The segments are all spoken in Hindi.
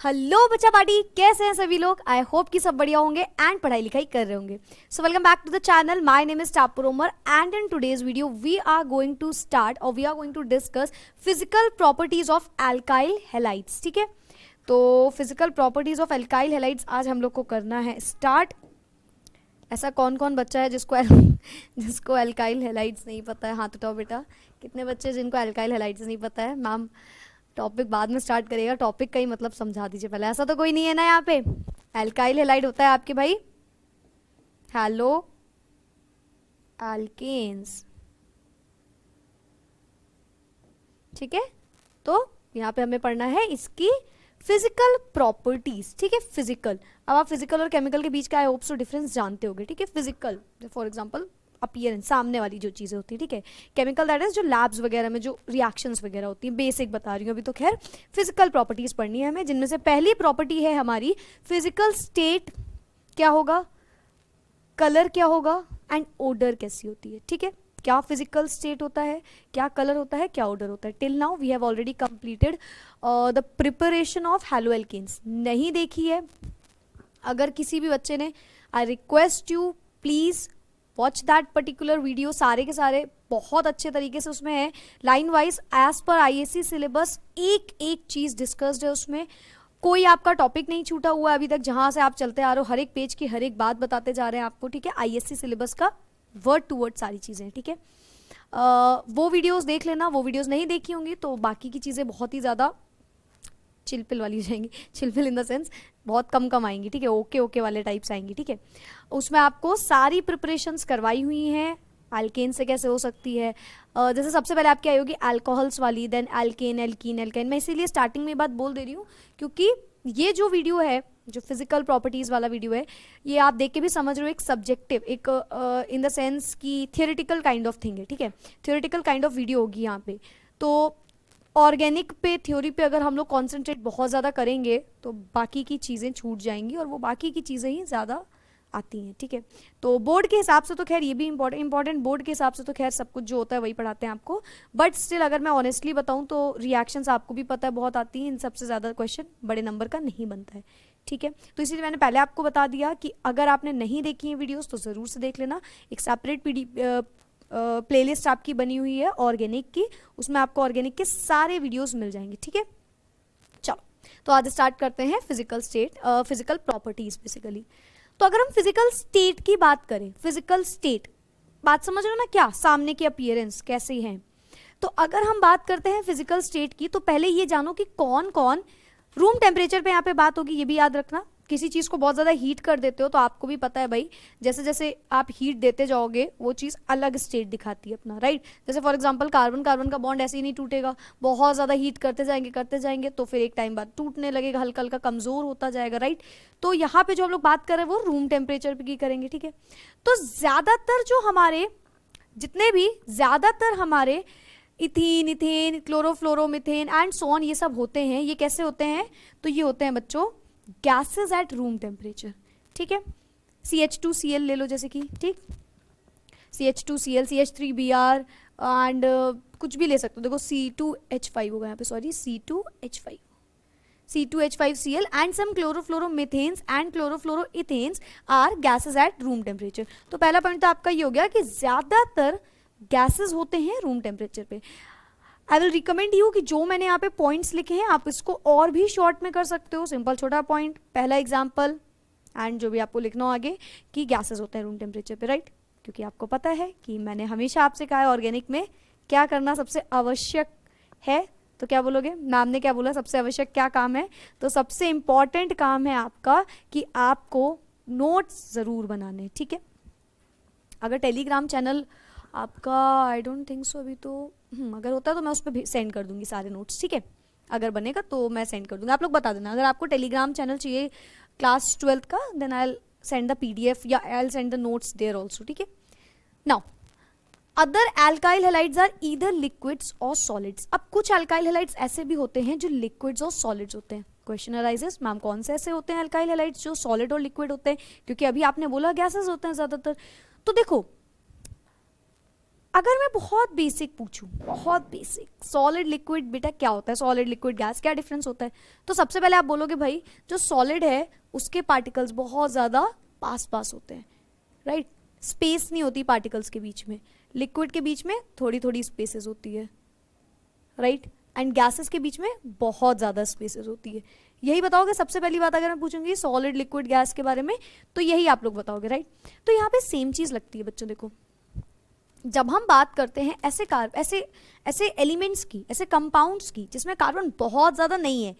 हेलो बच्चा पार्टी, कैसे हैं सभी लोग। आई होप कि सब बढ़िया होंगे एंड पढ़ाई लिखाई कर रहे होंगे। So welcome back to the channel. My name is Tapur Umar and in today's video we are going to start और we are going to discuss physical properties of alkyl halides. ठीक है, तो physical properties of alkyl halides आज हम लोग को करना है स्टार्ट। ऐसा कौन कौन बच्चा है जिसको एल्काइल हैलाइड्स नहीं पता है? हाथ उठाओ बेटा। कितने बच्चे जिनको एल्काइल हैलाइड्स नहीं पता है? मैम टॉपिक बाद में स्टार्ट करेगा, टॉपिक का ही मतलब समझा दीजिए पहले। ऐसा तो कोई नहीं है ना यहाँ पे? एल्काइल हैलाइड होता है आपके भाई हेलो एल्केन्स। ठीक है, तो यहाँ पे हमें पढ़ना है इसकी फिजिकल प्रॉपर्टीज। ठीक है, फिजिकल। अब आप फिजिकल और केमिकल के बीच का आई होप सो डिफरेंस जानते होगे। ठीक है, फिजिकल फॉर एग्जांपल अपीयरेंस, सामने वाली जो चीज़ें होती है। ठीक है, केमिकल दैट इज जो लैब्स वगैरह में जो रिएक्शंस वगैरह होती हैं, बेसिक बता रही हूँ अभी तो। खैर, फिजिकल प्रॉपर्टीज पढ़नी है हमें, जिनमें से पहली प्रॉपर्टी है हमारी फिजिकल स्टेट। क्या होगा? कलर क्या होगा एंड ओडर कैसी होती है। ठीक है, क्या फिजिकल स्टेट होता है, क्या कलर होता है, क्या ऑर्डर होता है। Till now we have already completed the preparation of haloalkanes. नहीं देखी है अगर किसी भी बच्चे ने, I request you please watch that particular video. सारे के सारे बहुत अच्छे तरीके से उसमें है, line wise as per ISC syllabus एक एक चीज डिस्कस्ड है उसमें। कोई आपका टॉपिक नहीं छूटा हुआ है अभी तक, जहां से आप चलते आ रहे हो हर एक पेज की हर एक बात बताते जा रहे हैं आपको। ठीक है, आईएससी सिलेबस का वर्ड टू वर्ड सारी चीजें। ठीक है, वो वीडियोस देख लेना। वो वीडियोस नहीं देखी होंगी तो बाकी की चीजें बहुत ही ज्यादा चिलपिल वाली हो जाएंगी। चिलपिल इन द सेंस बहुत कम कम आएंगी। ठीक है, ओके ओके वाले टाइप्स आएंगी। ठीक है, उसमें आपको सारी प्रिपरेशंस करवाई हुई हैं। एल्केन से कैसे हो सकती है, जैसे सबसे पहले आपकी आई होगी अल्कोहल्स वाली, देन एल्केन, एल्कीन, एल्केन। मैं इसीलिए स्टार्टिंग में बात बोल दे रही हूँ क्योंकि ये जो वीडियो है, जो फिजिकल प्रॉपर्टीज वाला वीडियो है, ये आप देख के भी समझ रहे हो एक सब्जेक्टिव, एक इन द सेंस की थियोरेटिकल काइंड ऑफ थिंग है। ठीक है, थियोरेटिकल काइंड ऑफ वीडियो होगी यहाँ पे। तो ऑर्गेनिक पे, थ्योरी पे अगर हम लोग कॉन्सेंट्रेट बहुत ज़्यादा करेंगे तो बाकी की चीज़ें छूट जाएंगी और वो बाकी की चीज़ें ही ज़्यादा आती हैं। ठीक है, तो बोर्ड के हिसाब से तो खैर ये भी इंपॉर्टेंट बोर्ड के हिसाब से तो खैर सब कुछ जो होता है वही पढ़ाते हैं आपको। बट स्टिल अगर मैं ऑनेस्टली बताऊं तो रिएक्शंस आपको भी पता है बहुत आती हैं, इन सबसे ज़्यादा क्वेश्चन बड़े नंबर का नहीं बनता है। ठीक है, तो इसीलिए मैंने पहले आपको बता दिया कि अगर आपने नहीं देखी है वीडियोस तो ज़रूर से देख लेना। एक सेपरेट प्लेलिस्ट आपकी बनी हुई है ऑर्गेनिक की, उसमें आपको ऑर्गेनिक के सारे वीडियोस मिल जाएंगे। ठीक है, चलो तो आज स्टार्ट करते हैं physical state, physical properties basically. तो अगर हम फिजिकल स्टेट की बात करें, फिजिकल स्टेट बात समझ रहे हो ना, क्या सामने की अपीयरेंस कैसी है। तो अगर हम बात करते हैं फिजिकल स्टेट की, तो पहले ये जानो कि कौन कौन रूम टेम्परेचर पे यहाँ पे बात होगी। ये भी याद रखना, किसी चीज़ को बहुत ज़्यादा हीट कर देते हो तो आपको भी पता है भाई, जैसे जैसे आप हीट देते जाओगे वो चीज़ अलग स्टेट दिखाती है अपना, राइट। जैसे फॉर एग्जांपल कार्बन कार्बन का बॉन्ड ऐसे ही नहीं टूटेगा, बहुत ज़्यादा हीट करते जाएंगे तो फिर एक टाइम बाद टूटने लगेगा, हल्का हल्का कमज़ोर होता जाएगा, राइट। तो यहाँ पे जो हम लोग बात कर रहे हैं वो रूम टेम्परेचर की करेंगे। ठीक है, तो ज़्यादातर जो हमारे जितने भी ज़्यादातर हमारे ethene, ethane, chlorofluoromethane and so on, ये सब होते हैं। ये कैसे होते हैं? तो ये होते हैं बच्चों गैसेस एट रूम टेम्परेचर। ठीक है, CH2Cl ले लो जैसे कि, ठीक, CH2Cl, CH3Br एंड कुछ भी ले सकते हो। देखो C2H5 होगा यहाँ पे, sorry C2H5, C2H5Cl and some chlorofluoromethanes and chlorofluoroethanes are gases at room temperature. तो पहला पॉइंट तो आपका ये हो गया कि ज्यादातर गैसेस होते हैं रूम टेम्परेचर पे। आई विल रिकमेंड यू कि जो मैंने यहाँ पे पॉइंट्स लिखे हैं आप इसको और भी शॉर्ट में कर सकते हो। सिंपल छोटा पॉइंट, पहला एग्जाम्पल एंड जो भी आपको लिखना हो आगे कि गैसेस होते हैं रूम टेम्परेचर पे, राइट। क्योंकि आपको पता है कि मैंने हमेशा आपसे कहा है ऑर्गेनिक में क्या करना सबसे आवश्यक है। तो क्या बोलोगे? मैम ने क्या बोला, सबसे आवश्यक क्या काम है? तो सबसे इंपॉर्टेंट काम है आपका कि आपको नोट्स ज़रूर बनाने। ठीक है, अगर टेलीग्राम चैनल आपका, आई डोंट थिंक सो अभी तो, अगर होता है तो मैं उस पर सेंड कर दूंगी सारे नोट्स। ठीक है, अगर बनेगा तो मैं सेंड कर दूंगी, आप लोग बता देना। अगर आपको टेलीग्राम चैनल चाहिए क्लास 12th का, then I will send the PDF या I will send the notes there also. ठीक है, now other alkyl halides are either liquids और सॉलिड्स। अब कुछ एल्काइल हैलाइड्स ऐसे भी होते हैं जो लिक्विड्स और सॉलिड्स होते हैं। क्वेश्चन अराइजेस, मैम कौन से ऐसे होते हैं एल्काइल हैलाइड्स जो सॉलिड और लिक्विड होते हैं? क्योंकि अभी आपने बोला गैसेस होते हैं ज्यादातर। तो देखो अगर मैं बहुत बेसिक पूछूं, बहुत बेसिक, सॉलिड लिक्विड बेटा क्या होता है, सॉलिड लिक्विड गैस क्या डिफरेंस होता है, तो सबसे पहले आप बोलोगे भाई जो सॉलिड है उसके पार्टिकल्स बहुत ज़्यादा पास पास होते हैं, राइट, स्पेस नहीं होती पार्टिकल्स के बीच में, लिक्विड के बीच में थोड़ी थोड़ी स्पेसेस होती है, राइट, एंड गैसेस के बीच में बहुत ज़्यादा स्पेसेस होती है। यही बताओगे सबसे पहली बात, अगर मैं पूछूंगी सॉलिड लिक्विड गैस के बारे में तो यही आप लोग बताओगे, राइट। तो यहाँ पे सेम चीज़ लगती है बच्चों, देखो जब हम बात करते हैं ऐसे एलिमेंट्स की, ऐसे कंपाउंड्स की जिसमें कार्बन बहुत ज़्यादा नहीं है,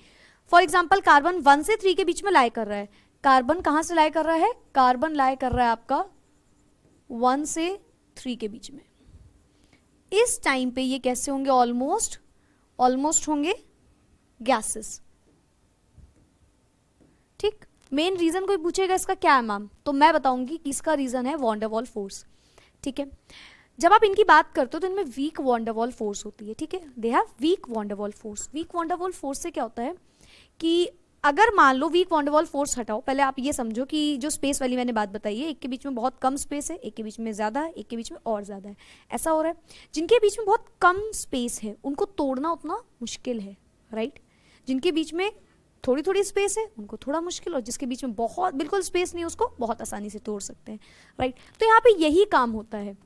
फॉर एग्जाम्पल कार्बन 1 से 3 के बीच में लाए कर रहा है, कार्बन कहाँ से लाए कर रहा है, कार्बन लाए कर रहा है आपका 1 से 3 के बीच में, इस टाइम पे ये कैसे होंगे, ऑलमोस्ट होंगे गैसेस, ठीक। मेन रीजन कोई पूछेगा इसका क्या है मैम, तो मैं बताऊंगी कि इसका रीजन है वॉन डेर वाल फोर्स, ठीक है। जब आप इनकी बात करते हो तो इनमें weak van der Waals force होती है, ठीक है, they have weak van der Waals force. Weak van der Waals force से क्या होता है कि अगर मान लो weak van der Waals force हटाओ, पहले आप ये समझो कि जो स्पेस वाली मैंने बात बताई है, एक के बीच में बहुत कम स्पेस है, एक के बीच में ज़्यादा है, एक के बीच में और ज़्यादा है, ऐसा हो रहा है। जिनके बीच में बहुत कम स्पेस है उनको तोड़ना उतना मुश्किल है, राइट, जिनके बीच में थोड़ी थोड़ी स्पेस है उनको थोड़ा मुश्किल, और जिसके बीच में बहुत बिल्कुल स्पेस नहीं है उसको बहुत आसानी से तोड़ सकते हैं, राइट। तो यहाँ पे यही काम होता है।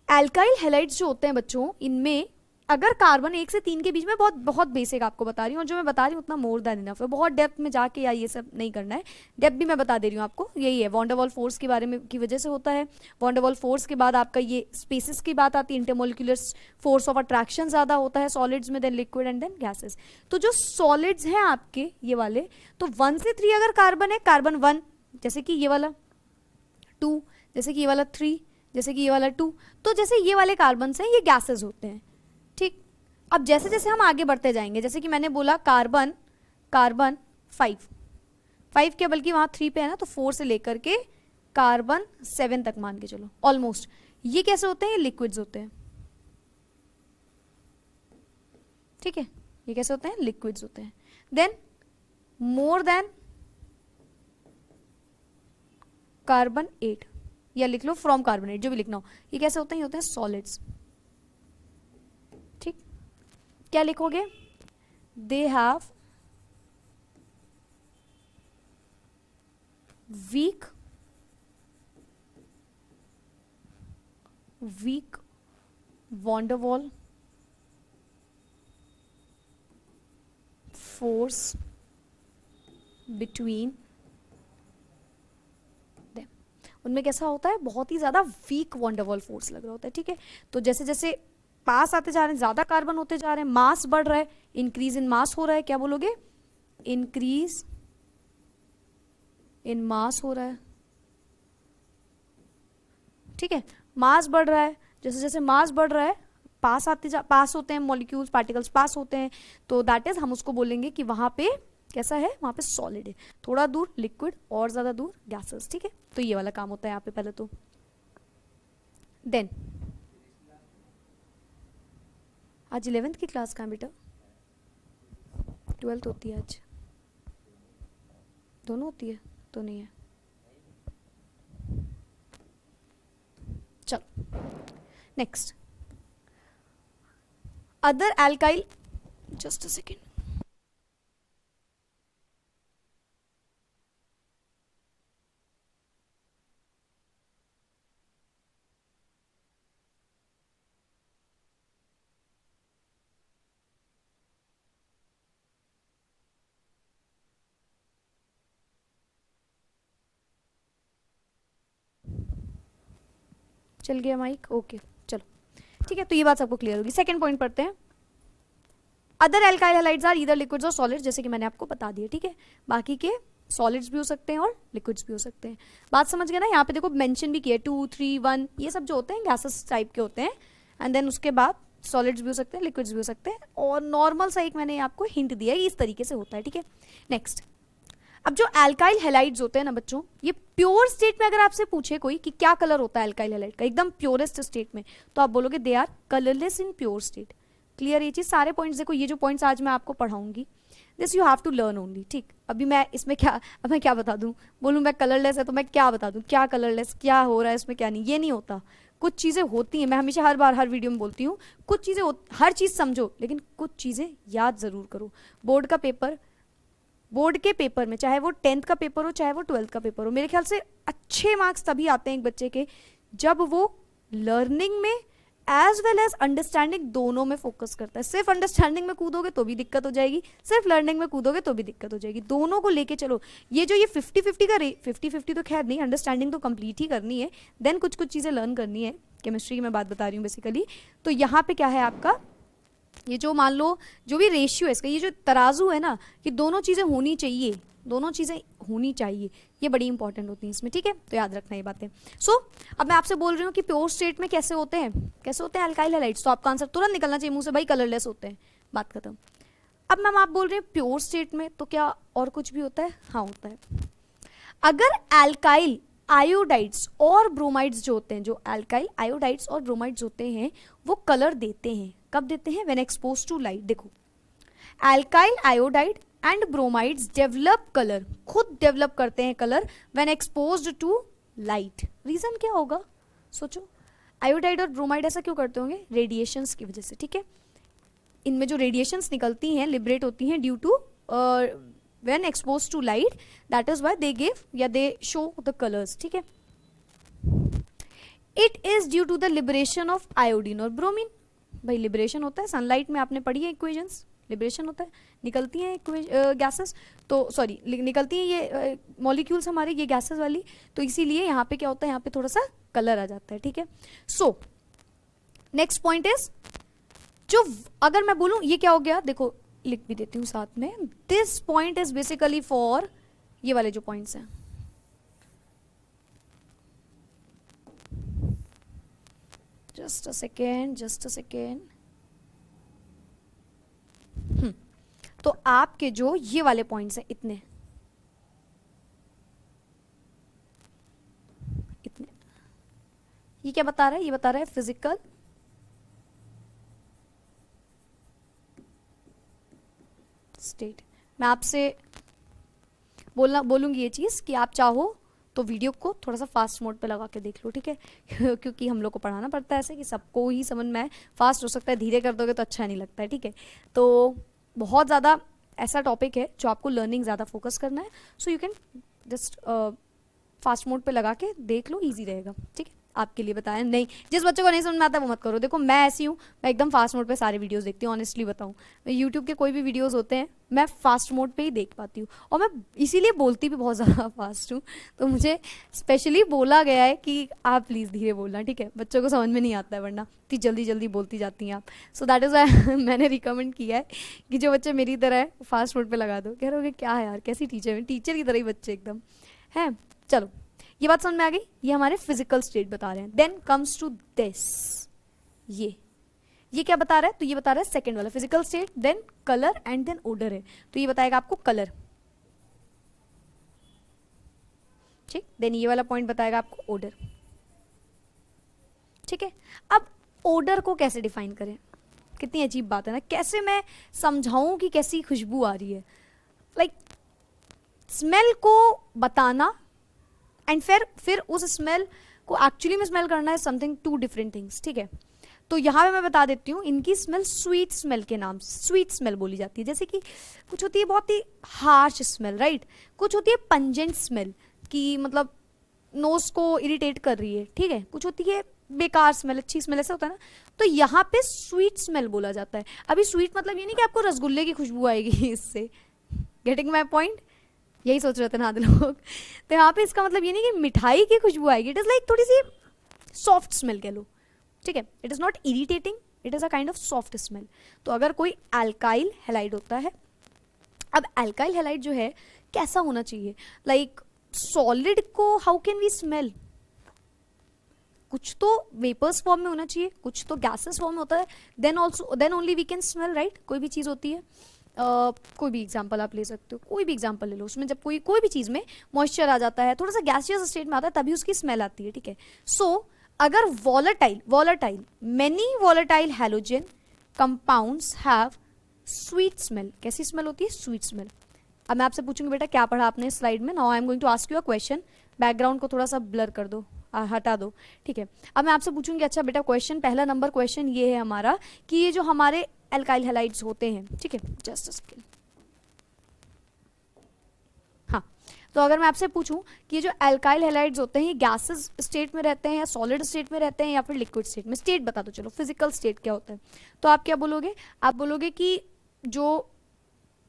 एल्काइल हैलाइड्स जो होते हैं बच्चों, इनमें अगर कार्बन 1 से 3 के बीच में, बहुत बहुत बेसिक आपको बता रही हूँ, और जो मैं बता रही हूँ उतना मोर देन इनफ है, बहुत डेप्थ में जाके या ये सब नहीं करना है, डेप्थ भी मैं बता दे रही हूँ आपको, यही है वॉन डेर वाल फोर्स के बारे में की वजह से होता है। वॉन डेर वाल फोर्स के बाद आपका ये स्पेसिस की बात आती है, इंटरमोलिकुलर फोर्स ऑफ अट्रैक्शन ज़्यादा होता है सॉलिड्स में, then liquid and then gases. तो जो सॉलिड्स हैं आपके ये वाले, तो 1 से 3 अगर कार्बन है, कार्बन 1 जैसे कि ये वाला, 2 जैसे कि ये वाला, 3 जैसे कि ये वाला 2, तो जैसे ये वाले कार्बन हैं ये गैसेस होते हैं, ठीक। अब जैसे जैसे हम आगे बढ़ते जाएंगे, जैसे कि मैंने बोला कार्बन 5 क्या, बल्कि वहाँ 3 पे है ना, तो 4 से लेकर के कार्बन 7 तक मान के चलो ऑलमोस्ट, ये कैसे होते हैं, ये लिक्विड्स होते हैं, ठीक है, ये कैसे होते हैं, लिक्विड्स होते हैं। देन मोर देन कार्बन 8, या लिख लो फ्रॉम कार्बन 8, जो भी लिखना हो, ये कैसे होते हैं, ये होते हैं सॉलिड्स, ठीक। क्या लिखोगे, they have weak van der Waals force between, उनमें कैसा होता है, बहुत ही ज्यादा weak van der Waals force लग रहा होता है, ठीक है। तो जैसे जैसे पास आते जा रहे हैं, ज्यादा कार्बन होते जा रहे हैं, मास बढ़ रहा है, इंक्रीज इन मास हो रहा है, क्या बोलोगे, इंक्रीज इन मास हो रहा है, ठीक है, मास बढ़ रहा है, जैसे जैसे मास बढ़ रहा है पास होते हैं मॉलिक्यूल्स, पार्टिकल्स पास होते हैं, तो दैट इज हम उसको बोलेंगे कि वहां पे कैसा है, वहां पे सॉलिड है, थोड़ा दूर लिक्विड और ज्यादा दूर गैसेस, ठीक है। तो ये वाला काम होता है यहाँ पे पहले तो। देन आज 11th की क्लास कहाँ बेटा, 12th होती है आज, दोनों होती है, तो नहीं है, चलो next, other alkyl, just a second, चल गया माइक, ओके चलो ठीक है। तो ये बात सबको क्लियर होगी। सेकंड पॉइंट पढ़ते हैं, other alkyl halides are either liquids और सॉलिड्स, जैसे कि मैंने आपको बता दिया, ठीक है। बाकी के सॉलिड्स भी हो सकते हैं और लिक्विड्स भी हो सकते हैं, बात समझ गए ना। यहाँ पे देखो मेंशन भी किया 2, 3, 1 ये सब जो होते हैं गैसेस टाइप के होते हैं, एंड देन उसके बाद सॉलिड्स भी हो सकते हैं, लिक्विड्स भी हो सकते हैं, और नॉर्मल सा एक मैंने आपको हिंट दिया है, इस तरीके से होता है, ठीक है। नेक्स्ट, अब जो एल्काइल हैलाइड्स होते हैं ना बच्चों, ये प्योर स्टेट में अगर आपसे पूछे कोई कि क्या कलर होता है एल्काइल हैलाइड का एकदम प्योरेस्ट स्टेट में, तो आप बोलोगे they are colourless in pure state. Clear ये चीज, सारे पॉइंट्स देखो, ये जो पॉइंट्स आज मैं आपको पढ़ाऊंगी this you have to learn only, ठीक। अभी मैं इसमें क्या, अब मैं क्या बता दूं, बोलूं मैं कलरलेस है तो मैं क्या बता दूं, क्या कलरलेस क्या हो रहा है इसमें, क्या नहीं, ये नहीं होता। कुछ चीज़ें होती हैं, मैं हमेशा हर बार हर वीडियो में बोलती हूँ, कुछ चीज़ें हर चीज़ समझो लेकिन कुछ चीज़ें याद ज़रूर करो। बोर्ड के पेपर में, चाहे वो 10th का पेपर हो चाहे वो 12th का पेपर हो, मेरे ख्याल से अच्छे मार्क्स तभी आते हैं एक बच्चे के जब वो लर्निंग में एज वेल एज अंडरस्टैंडिंग दोनों में फोकस करता है। सिर्फ अंडरस्टैंडिंग में कूदोगे तो भी दिक्कत हो जाएगी, सिर्फ लर्निंग में कूदोगे तो भी दिक्कत हो जाएगी। दोनों को लेके चलो। ये जो ये 50-50 का 50-50 तो खैर नहीं, अंडरस्टैंडिंग तो कंप्लीट ही करनी है, देन कुछ कुछ चीज़ें लर्न करनी है। केमिस्ट्री की मैं बात बता रही हूँ बेसिकली। तो यहाँ पे क्या है आपका, ये जो मान लो जो भी रेशियो है इसका, ये जो तराजू है ना, कि दोनों चीज़ें होनी चाहिए, दोनों चीज़ें होनी चाहिए, ये बड़ी इंपॉर्टेंट होती हैं इसमें, ठीक है। तो याद रखना ये बातें। सो अब मैं आपसे बोल रही हूँ कि प्योर स्टेट में कैसे होते हैं, कैसे होते हैं अल्काइल हैलाइड्स, तो आपका आंसर तुरंत निकलना चाहिए मुंह से, भाई कलरलेस होते हैं, बात खत्म। अब मैम आप बोल रहे हैं प्योर स्टेट में, तो क्या और कुछ भी होता है? हाँ होता है। अगर अल्काइल आयोडाइड्स और ब्रोमाइड्स जो होते हैं, जो अल्काइल आयोडाइड्स और ब्रोमाइड्स होते हैं वो कलर देते हैं। कब देते हैं? When expose to light. देखो alkyl iodide and bromides develop colour, खुद डेवलप करते हैं colour when exposed to light. Reason क्या होगा सोचो? आयोडाइड और ब्रोमाइड ऐसा क्यों करते होंगे? रेडिएशंस की वजह से, ठीक है। इनमें जो रेडिएशंस निकलती हैं, लिबरेट होती हैं due to when exposed to light, that is why they give या they show the colors, ठीक है। It is due to the liberation of iodine और bromine। भाई लिबरेशन होता है, सनलाइट में आपने पढ़ी है इक्वेशंस, लिबरेशन होता है, निकलती हैं गैसेस, तो सॉरी निकलती हैं ये मॉलिक्यूल्स हमारे, ये गैसेस वाली, तो इसीलिए यहाँ पे क्या होता है, यहाँ पे थोड़ा सा कलर आ जाता है, ठीक है। सो नेक्स्ट पॉइंट इज, जो अगर मैं बोलूँ ये क्या हो गया, देखो लिख भी देती हूँ साथ में, this point is basically for ये वाले जो पॉइंट्स हैं, जस्ट अ सेकेंड। तो आपके जो ये वाले पॉइंट्स हैं इतने ये क्या बता रहा है? ये बता रहा है फिजिकल स्टेट। मैं आपसे बोलूंगी ये चीज़ कि आप चाहो तो वीडियो को थोड़ा सा फास्ट मोड पे लगा के देख लो, ठीक है क्योंकि हम लोग को पढ़ाना पड़ता है ऐसे कि सबको ही समझ में आए। फास्ट हो सकता है, धीरे कर दोगे तो अच्छा नहीं लगता है, ठीक है। तो बहुत ज़्यादा ऐसा टॉपिक है जो आपको लर्निंग ज़्यादा फोकस करना है, so you can just fast mode पे लगा के देख लो, ईजी रहेगा, ठीक है। आपके लिए बताया नहीं, जिस बच्चे को नहीं समझ में आता वो मत करो। देखो मैं ऐसी हूँ, मैं एकदम फास्ट मोड पे सारे वीडियोस देखती हूँ, ऑनेस्टली बताऊँ। मैं यूट्यूब के कोई भी वीडियोस होते हैं मैं फास्ट मोड पे ही देख पाती हूँ, और मैं इसीलिए बोलती भी बहुत ज़्यादा फास्ट हूँ। तो मुझे स्पेशली बोला गया है कि आप प्लीज़ धीरे बोलना, ठीक है, बच्चों को समझ में नहीं आता है वरना इतनी जल्दी जल्दी बोलती जाती हैं आप। सो दैट इज़ वाई मैंने रिकमेंड किया है कि जो बच्चे मेरी तरह है फास्ट मोड पर लगा दो। कह रहे हो क्या है यार, कैसी टीचर है, टीचर की तरह ही बच्चे एकदम हैं। चलो ये बात समझ में आ गई, ये हमारे फिजिकल स्टेट बता रहे हैं। देन कम्स टू दिस, ये क्या बता रहा है? तो ये बता रहा है सेकंड वाला physical state, then colour and then odour है। तो ये बताएगा आपको कलर, ठीक। देन ये वाला पॉइंट बताएगा आपको ओडर, ठीक है। अब ओडर को कैसे डिफाइन करें? कितनी अजीब बात है ना, कैसे मैं समझाऊं कि कैसी खुशबू आ रही है। लाइक स्मेल को बताना एंड फिर उस स्मेल को एक्चुअली में स्मेल करना है समथिंग टू डिफरेंट थिंग्स, ठीक है। तो यहाँ पे मैं बता देती हूँ, इनकी स्मेल स्वीट स्मेल के नाम से स्वीट स्मेल बोली जाती है। जैसे कि कुछ होती है बहुत ही हार्श स्मेल, राइट, कुछ होती है पंजेंट स्मेल कि मतलब नोज को इरिटेट कर रही है, ठीक है, कुछ होती है बेकार स्मेल, अच्छी स्मेल, ऐसा होता है ना। तो यहाँ पे स्वीट स्मेल बोला जाता है। अभी स्वीट मतलब ये नहीं कि आपको रसगुल्ले की खुशबू आएगी इससे, गेटिंग माई पॉइंट, यही सोच रहे थे ना लोग। तो यहाँ पे इसका मतलब ये नहीं कि मिठाई की खुशबू आएगी, इट इज लाइक थोड़ी सी सॉफ्ट स्मेल कह लो, ठीक है। It is not irritating, it is a kind of soft smell. तो अगर कोई अल्काइल हैलाइड होता है, अब अल्काइल हैलाइड जो है कैसा होना चाहिए? लाइक सॉलिड को हाउ कैन वी स्मेल? कुछ तो वेपर्स फॉर्म में होना चाहिए, कुछ तो गैसेस फॉर्म में होता है, then only we can smell, right. कोई भी चीज़ होती है, कोई भी एग्जाम्पल आप ले सकते हो, कोई भी एग्जाम्पल ले लो, उसमें जब कोई भी चीज़ में मॉइस्चर आ जाता है, थोड़ा सा गैसियस स्टेट में आता है, तभी उसकी स्मेल आती है, ठीक है। सो अगर volatile many volatile halogen compounds have sweet smell. कैसी स्मेल होती है? Sweet smell. अब मैं आपसे पूछूंगी बेटा क्या पढ़ा आपने स्लाइड में। Now I am going to ask you a question. Background को थोड़ा सा ब्लर कर दो, हटा दो, ठीक है। अब मैं आपसे पूछूंगी, अच्छा बेटा क्वेश्चन, पहला नंबर क्वेश्चन ये है हमारा कि ये जो हमारे एल्काइल हैलाइड्स होते हैं, ठीक है, जस्ट अ सेकेंड, हाँ, तो अगर मैं आपसे पूछूं कि ये जो एल्काइल हैलाइड्स होते हैं ये गैसेस स्टेट में रहते हैं या सॉलिड स्टेट में रहते हैं या फिर लिक्विड स्टेट में, स्टेट बता दो, चलो फिजिकल स्टेट क्या होता है, तो आप क्या बोलोगे, आप बोलोगे कि जो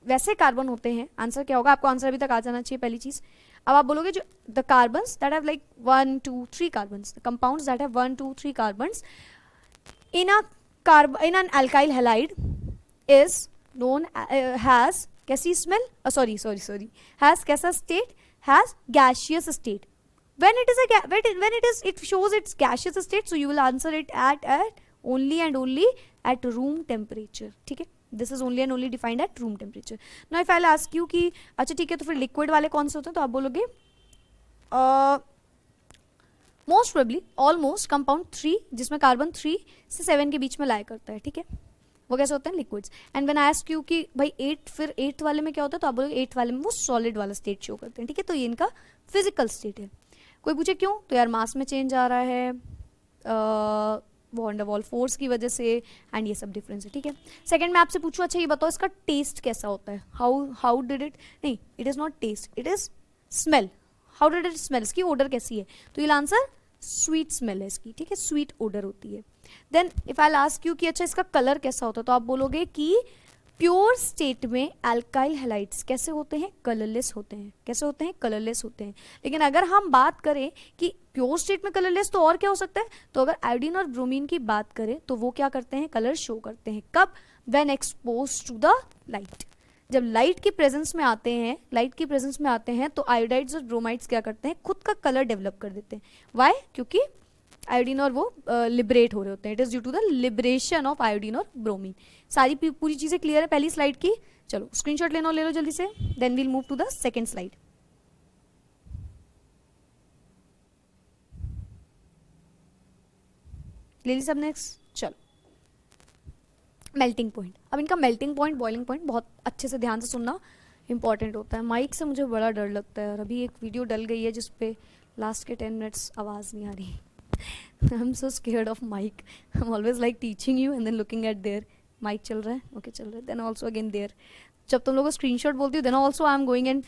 वैसे कार्बन होते हैं, आंसर क्या होगा, आपको आंसर अभी तक आ जाना चाहिए पहली चीज। अब आप बोलोगे जो the carbons that have like 1 2 3 carbons, the compounds that have 1 2 3 carbons in an alkyl halide is known has कैसी स्मेल, सॉरी has कैसा state, has gaseous state. When it shows its gaseous state, so you will answer it at only and only at room temperature, ठीक है, this is only and only defined at room temperature. Now if I'll ask you कि अच्छा ठीक है तो फिर लिक्विड वाले कौन से होते हैं, तो आप बोलोगे मोस्ट प्रोबेबली ऑलमोस्ट कंपाउंड 3 जिसमें कार्बन 3 से 7 के बीच में लाया करता है, ठीक है, वो कैसे होते हैं, liquids. And when I ask you कि भाई 8, फिर 8th वाले में क्या होता है, तो आप बोलोगे 8th वाले में वो सॉलिड वाला स्टेट शो करते हैं, ठीक है, तो ये इनका फिजिकल स्टेट है। कोई पूछे क्यों, तो यार मास में चेंज आ रहा है, वॉन डर वॉल फोर्स की वजह से, एंड ये सब डिफरेंस है, ठीक है। सेकंड मैं आपसे पूछूं, अच्छा ये बताओ इसका टेस्ट कैसा होता है, हाउ डिड इट, नहीं it is not taste, it is smell, how did it smell, इसकी ओडर कैसी है, तो ये आंसर स्वीट स्मेल है इसकी, ठीक है, स्वीट ओडर होती है। Then if I ask you कि अच्छा इसका कलर कैसा होता है, तो आप बोलोगे कि प्योर स्टेट में एल्काइल हैलाइड्स कैसे होते हैं, कलरलेस होते हैं, कैसे होते हैं, कलरलेस होते हैं। लेकिन अगर हम बात करें कि प्योर स्टेट में कलरलेस, तो और क्या हो सकता है, तो अगर आयोडीन और ब्रोमीन की बात करें तो वो क्या करते हैं, कलर शो करते हैं, कब, when expose to the light, जब लाइट की प्रेजेंस में आते हैं, लाइट की प्रेजेंस में आते हैं तो आयोडाइड्स और ब्रोमाइड्स क्या करते हैं, खुद का कलर डेवलप कर देते हैं। वाई, क्योंकि आयोडीन और वो लिबरेट हो रहे होते हैं, it is due to the liberation of iodine और ब्रोमीन। सारी पूरी चीजें क्लियर है पहली स्लाइड की, चलो स्क्रीनशॉट लेना, ले लो जल्दी से, then we'll move to the second slide. ले ली सब नेक्स्ट, चलो मेल्टिंग पॉइंट। अब इनका मेल्टिंग पॉइंट, बॉइलिंग पॉइंट बहुत अच्छे से ध्यान से सुनना इंपॉर्टेंट होता है। माइक से मुझे बड़ा डर लगता है, और अभी एक वीडियो डल गई है जिसपे लास्ट के 10 मिनट्स आवाज़ नहीं आ रही। I am so scared of mic, I am always like teaching you and then looking at there, mic चल रहा है, ओके चल रहा है, देन ऑल्सो अगेन देयर, जब तुम लोग को स्क्रीनशॉट बोलती हूँ then also I am going and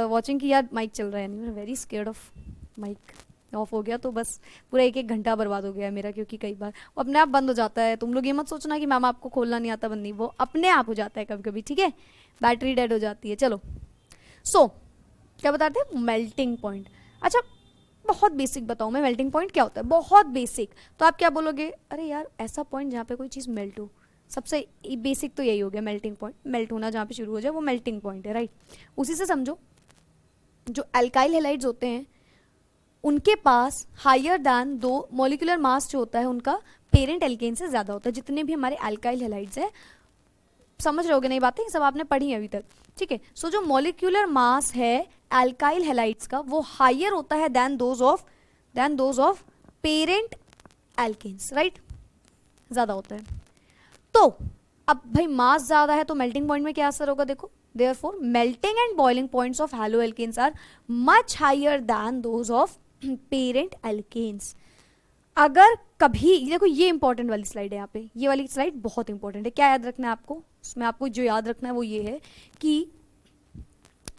watching कि यार माइक चल रहा है, नहीं, very scared of mic. Off हो गया तो बस पूरा 1-1 घंटा बर्बाद हो गया मेरा, क्योंकि कई बार वो अपने आप बंद हो जाता है। तुम लोग ये मत सोचना कि मैम आपको खोलना नहीं आता, बंद नहीं, वो अपने आप हो जाता है कभी कभी, ठीक है, बैटरी डेड हो जाती है। चलो सो क्या बताते हैं, मेल्टिंग पॉइंट। अच्छा बहुत बेसिक बताऊँ मैं, मेल्टिंग पॉइंट क्या होता है, बहुत बेसिक, तो आप क्या बोलोगे, अरे यार ऐसा पॉइंट जहाँ पे कोई चीज़ मेल्ट हो, सबसे बेसिक तो यही हो गया, मेल्टिंग पॉइंट, मेल्ट होना जहाँ पे शुरू हो जाए वो मेल्टिंग पॉइंट है, राइट। उसी से समझो जो एल्काइल हैलाइड्स होते हैं उनके पास हायर दैन 2 मॉलिक्यूलर मास जो होता है उनका पेरेंट एल्केन से ज़्यादा होता है। जितने भी हमारे एल्काइल हैलाइड्स हैं, समझ रहे होगे नहीं बातें, सब आपने पढ़ी है अभी तक, ठीक है। सो जो मॉलिक्यूलर मास है एल्काइल हैलाइड्स का वो हायर होता है than those of parent alkanes, right, ज़्यादा होता है। तो अब भाई मास ज़्यादा है तो मेल्टिंग पॉइंट में क्या असर होगा, देखो, therefore melting and boiling points of haloalkanes are much higher than those of parent alkanes। अगर कभी देखो, ये इंपॉर्टेंट वाली स्लाइड है, यहाँ पे ये वाली स्लाइड बहुत इंपॉर्टेंट है। क्या याद रखना है आपको, उसमें आपको जो याद रखना है वो ये है कि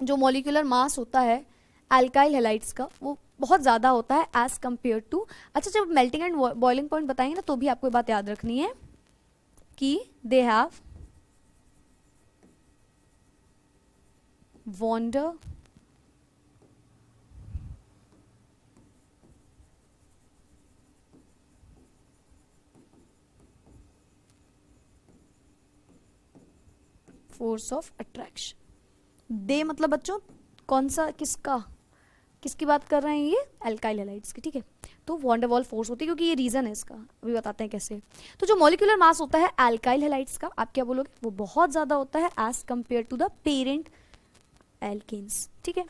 जो मॉलिक्यूलर मास होता है एल्काइल हैलाइड्स का वो बहुत ज़्यादा होता है एज कम्पेयर टू, अच्छा जब मेल्टिंग एंड बॉइलिंग पॉइंट बताएंगे ना तो भी आपको ये बात याद रखनी है कि they have wander force of attraction. They मतलब बच्चों कौन सा, किसकी बात कर रहे हैं, ये एल्काइल हैलाइड्स की, ठीक है। तो वॉन डर वॉल फोर्स होती है, क्योंकि ये रीजन है इसका, अभी बताते हैं कैसे। तो जो मॉलिक्यूलर मास होता है एल्काइल हैलाइड्स का, आप क्या बोलोगे, वो बहुत ज्यादा होता है as compare to the parent alkanes, ठीक है।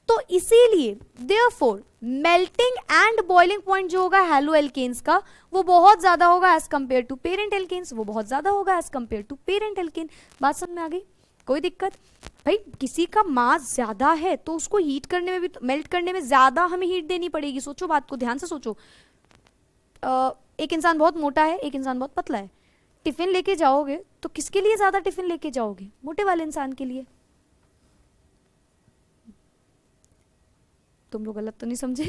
तो इसीलिए therefore melting and boiling point जो होगा हैलो एल्केन्स का वो बहुत ज्यादा होगा as compare to parent alkanes, वो बहुत ज्यादा होगा as compare to parent alkane. बात समझ में आ गई। कोई दिक्कत भाई, किसी का मास ज्यादा है तो उसको हीट करने में भी, मेल्ट करने में ज्यादा हमें हीट देनी पड़ेगी। सोचो बात को, ध्यान से सोचो। एक इंसान बहुत मोटा है, एक इंसान बहुत पतला है, टिफिन लेके जाओगे तो किसके लिए ज्यादा टिफिन लेके जाओगे? मोटे वाले इंसान के लिए। तुम लोग गलत तो नहीं समझे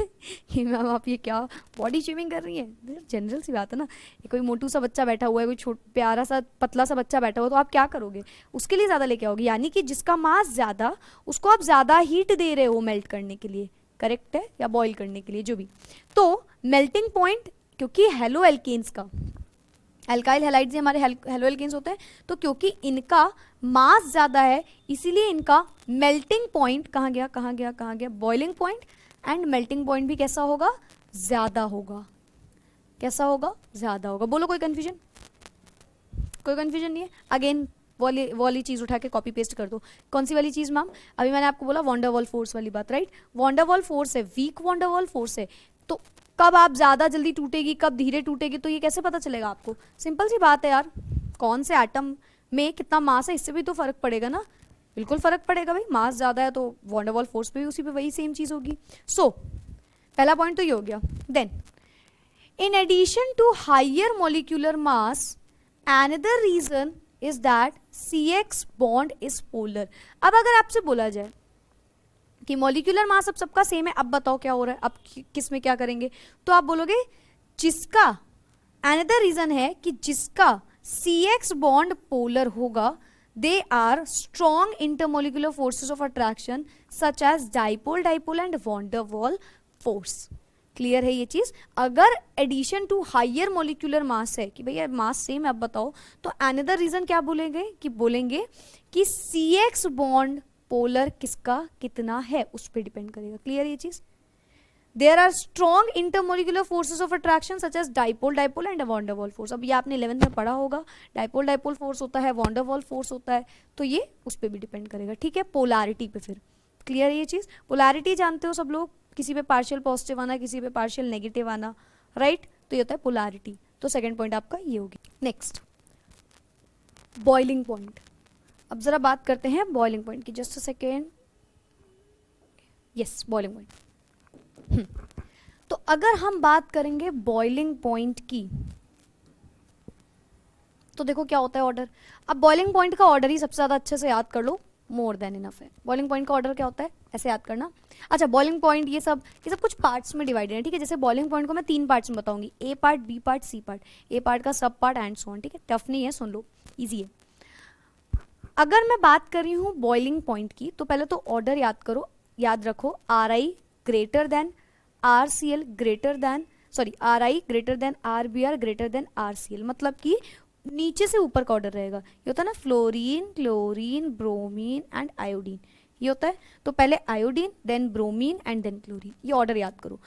कि मैम आप ये क्या बॉडी शेमिंग कर रही हैं? जनरल सी बात है ना। कोई मोटू सा बच्चा बैठा हुआ है, कोई प्यारा सा पतला सा बच्चा बैठा हुआ, तो आप क्या करोगे? उसके लिए ज़्यादा लेके आओगे। यानी कि जिसका मास ज़्यादा, उसको आप ज़्यादा हीट दे रहे हो मेल्ट करने के लिए, करेक्ट है, या बॉईल करने के लिए, जो भी। तो मेल्टिंग पॉइंट, क्योंकि हेलो एल्केन्स का, अल्काइल हैलाइड्स हमारे हेलो एल्केन्स होते हैं, तो क्योंकि इनका मास ज़्यादा है इसीलिए इनका मेल्टिंग पॉइंट कहाँ गया, कहाँ गया, कहाँ गया, boiling point and melting point भी कैसा होगा? ज़्यादा होगा। कैसा होगा? ज़्यादा होगा। बोलो कोई कन्फ्यूजन? कोई कन्फ्यूजन नहीं है? अगेन वाली चीज़ उठा के कॉपी पेस्ट कर दो। कौन सी वाली चीज़ मैम? अभी मैंने आपको बोला वॉन डर वॉल फोर्स वाली बात, right? Van der Waals force है, weak van der Waals force है, तो कब आप ज़्यादा जल्दी टूटेगी, कब धीरे टूटेगी, तो ये कैसे पता चलेगा आपको? सिंपल सी बात है यार, कौन से एटम में कितना मास है, इससे भी तो फर्क पड़ेगा ना। बिल्कुल फर्क पड़ेगा भाई, मास ज़्यादा है तो वॉन डर वॉल फोर्स पे भी उसी पे वही सेम चीज़ होगी। सो पहला पॉइंट तो ये हो गया। Then in addition to higher molecular mass, another reason is that CX bond is polar. अब अगर आपसे बोला जाए कि मॉलिक्यूलर मास अब सबका सेम है, अब बताओ क्या हो रहा है, अब किस में क्या करेंगे, तो आप बोलोगे जिसका, अनदर रीजन है कि जिसका CX बॉन्ड पोलर होगा, they are strong intermolecular forces of attraction such as dipole dipole and van der Waals force. Clear है ये चीज? अगर addition to higher molecular mass है कि भैया मास सेम है, अब बताओ, तो अनदर रीजन क्या बोलेंगे कि CX बॉन्ड पोलर किसका कितना है उस पर डिपेंड करेगा। क्लियर ये चीज? There are strong intermolecular forces of attraction such as dipole dipole and van der Waals force. अब ये आपने 11th में पढ़ा होगा, डाइपोल डाइपोल फोर्स होता है, वॉन डर वॉल फोर्स होता है, तो ये उस पर भी डिपेंड करेगा। ठीक है, पोलैरिटी पे फिर। क्लियर ये चीज? पोलैरिटी जानते हो सब लोग, किसी पे पार्शियल पॉजिटिव आना, किसी पे पार्शियल नेगेटिव आना, राइट? तो ये होता है पोलैरिटी। तो सेकंड पॉइंट आपका ये होगी। Next, boiling point. अब जरा बात करते हैं बॉइलिंग पॉइंट की। Just a second. Yes, boiling point. तो अगर हम बात करेंगे बॉइलिंग पॉइंट की, तो देखो क्या होता है ऑर्डर। अब बॉइलिंग पॉइंट का ऑर्डर ही सबसे ज़्यादा अच्छे से याद कर लो, मोर देन इनफ है। बॉइलिंग पॉइंट का ऑर्डर क्या होता है, ऐसे याद करना। अच्छा, बॉइलिंग पॉइंट ये सब कुछ पार्ट्स में डिवाइडेड है, ठीक है? जैसे बॉइलिंग पॉइंट को मैं 3 पार्ट्स में बताऊंगी, A part, B part, C part. A part का सब पार्ट एंड सो ऑन, ठीक है? टफ नहीं है, सुन लो, ईजी है। अगर मैं बात कर रही हूँ बॉइलिंग पॉइंट की, तो पहले तो ऑर्डर याद रखो, RI greater than RCl greater than, sorry, RI greater than RBr greater than RCl, मतलब कि नीचे से ऊपर का ऑर्डर रहेगा। ये होता है ना, fluorine, chlorine, bromine and iodine, ये होता है। तो पहले iodine, then bromine and then chlorine, ये ऑर्डर याद करो।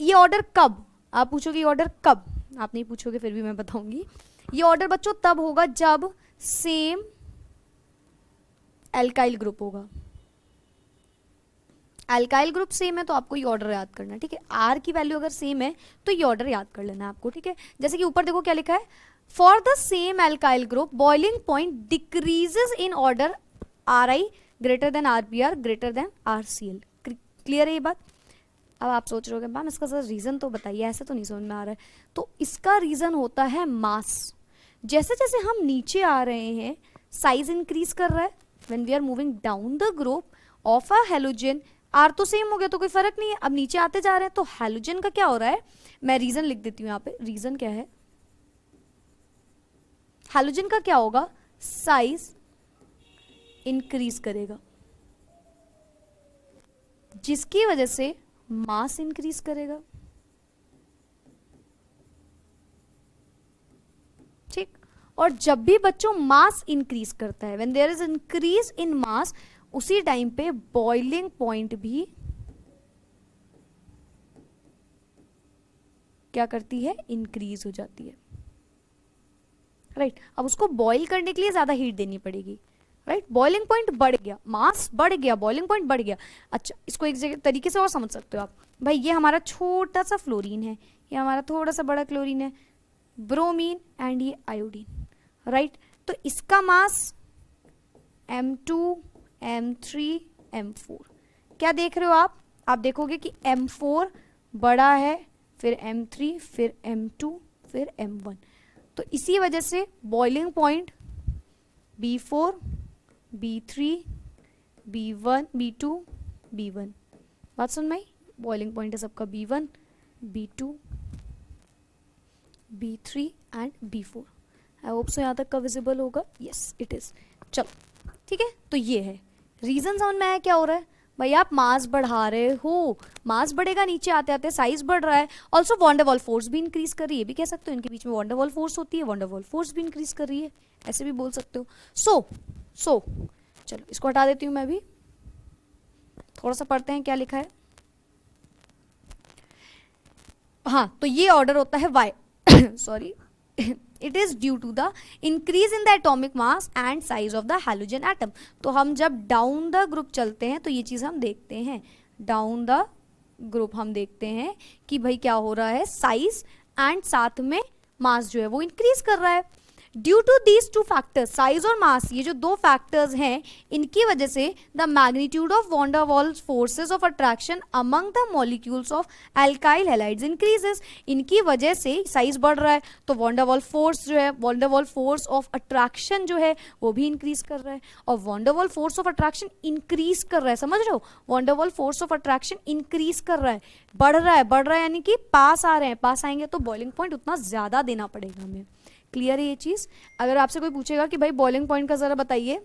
ये ऑर्डर कब, आप पूछोगे ये ऑर्डर कब, आप नहीं पूछोगे फिर भी मैं बताऊंगी। ये ऑर्डर बच्चों तब होगा जब सेम एल्काइल ग्रुप होगा। एल्काइल ग्रुप सेम है तो आपको ये ऑर्डर याद करना है, ठीक है? R की वैल्यू अगर सेम है तो ये ऑर्डर याद कर लेना है आपको, ठीक है? जैसे कि ऊपर देखो क्या लिखा है, for the same alkyl group boiling point decreases in order RI greater than RBr greater than RCl। Clear है ये बात? अब आप सोच रहे हो मैम इसका सर रीजन तो बताइए, ऐसे तो नहीं समझ में आ रहा है। तो इसका रीजन होता है मास। जैसे जैसे हम नीचे आ रहे हैं साइज इंक्रीज कर रहा है। When we are moving down the group of a halogen, R तो सेम हो गया तो कोई फर्क नहीं है। अब नीचे आते जा रहे हैं तो हेलोजन का क्या हो रहा है, मैं रीजन लिख देती हूँ यहाँ पे। रीजन क्या है, हेलोजन का क्या होगा, साइज इंक्रीज करेगा, जिसकी वजह से मास इंक्रीज करेगा। ठीक, और जब भी बच्चों मास इंक्रीज करता है, when there is increase in mass, उसी टाइम पे बॉइलिंग पॉइंट भी क्या करती है, इंक्रीज हो जाती है, राइट? अब उसको बॉइल करने के लिए ज्यादा हीट देनी पड़ेगी, राइट? बॉइलिंग पॉइंट बढ़ गया, मास बढ़ गया, बॉइलिंग पॉइंट बढ़ गया। अच्छा, इसको एक तरीके से और समझ सकते हो आप, भाई ये हमारा छोटा सा फ्लोरीन है, ये हमारा थोड़ा सा बड़ा क्लोरीन है, ब्रोमीन एंड ये आयोडीन, राइट? तो इसका मास M2, M3, M4। क्या देख रहे हो आप देखोगे कि M4 बड़ा है, फिर M3, फिर M2, फिर M1। तो इसी वजह से boiling point B4, B3, B1, B2, B1। बात सुन भाई, बॉइलिंग पॉइंट है सबका B1, B2, B3 and B4। I hope so यहाँ तक का विजिबल होगा। Yes it is. चलो ठीक है, तो ये है रीजन। समझ में आया क्या हो रहा है भाई? आप मास बढ़ा रहे हो, मास बढ़ेगा, नीचे आते आते साइज बढ़ रहा है। ऑल्सो वॉन्डरवॉल फोर्स भी इंक्रीज कर रही है, भी कह सकते हो इनके बीच में वॉन्डरवॉल फोर्स होती है, वॉन्डरवॉल फोर्स भी इंक्रीज कर रही है, ऐसे भी बोल सकते हो। सो चलो इसको हटा देती हूँ मैं भी, थोड़ा सा पढ़ते हैं क्या लिखा है। हाँ, तो ये ऑर्डर होता है why sorry it is due to the increase in the atomic mass and size of the halogen atom. तो हम जब डाउन द ग्रुप चलते हैं तो ये चीज हम देखते हैं, डाउन द ग्रुप हम देखते हैं कि भाई क्या हो रहा है, साइज एंड साथ में मास जो है वो इंक्रीज कर रहा है। Due to these two factors, size और मास, ये जो दो फैक्टर्स हैं, इनकी वजह से the magnitude of van der Waals forces of attraction among the molecules of alkyl halides increases. इनकी वजह से साइज बढ़ रहा है, तो वॉन डर वॉल फोर्स जो है, van der Waals force of attraction जो है वो भी इंक्रीज कर रहा है। और van der Waals force of attraction increase कर रहा है, समझ रहे हो? Van der Waals force of attraction increase कर रहा है, बढ़ रहा है, यानी कि पास आ रहे हैं, पास आएंगे तो बॉइलिंग पॉइंट उतना ज्यादा देना पड़ेगा हमें। क्लियर है ये चीज? अगर आपसे कोई पूछेगा कि भाई बॉइलिंग पॉइंट का जरा बताइए,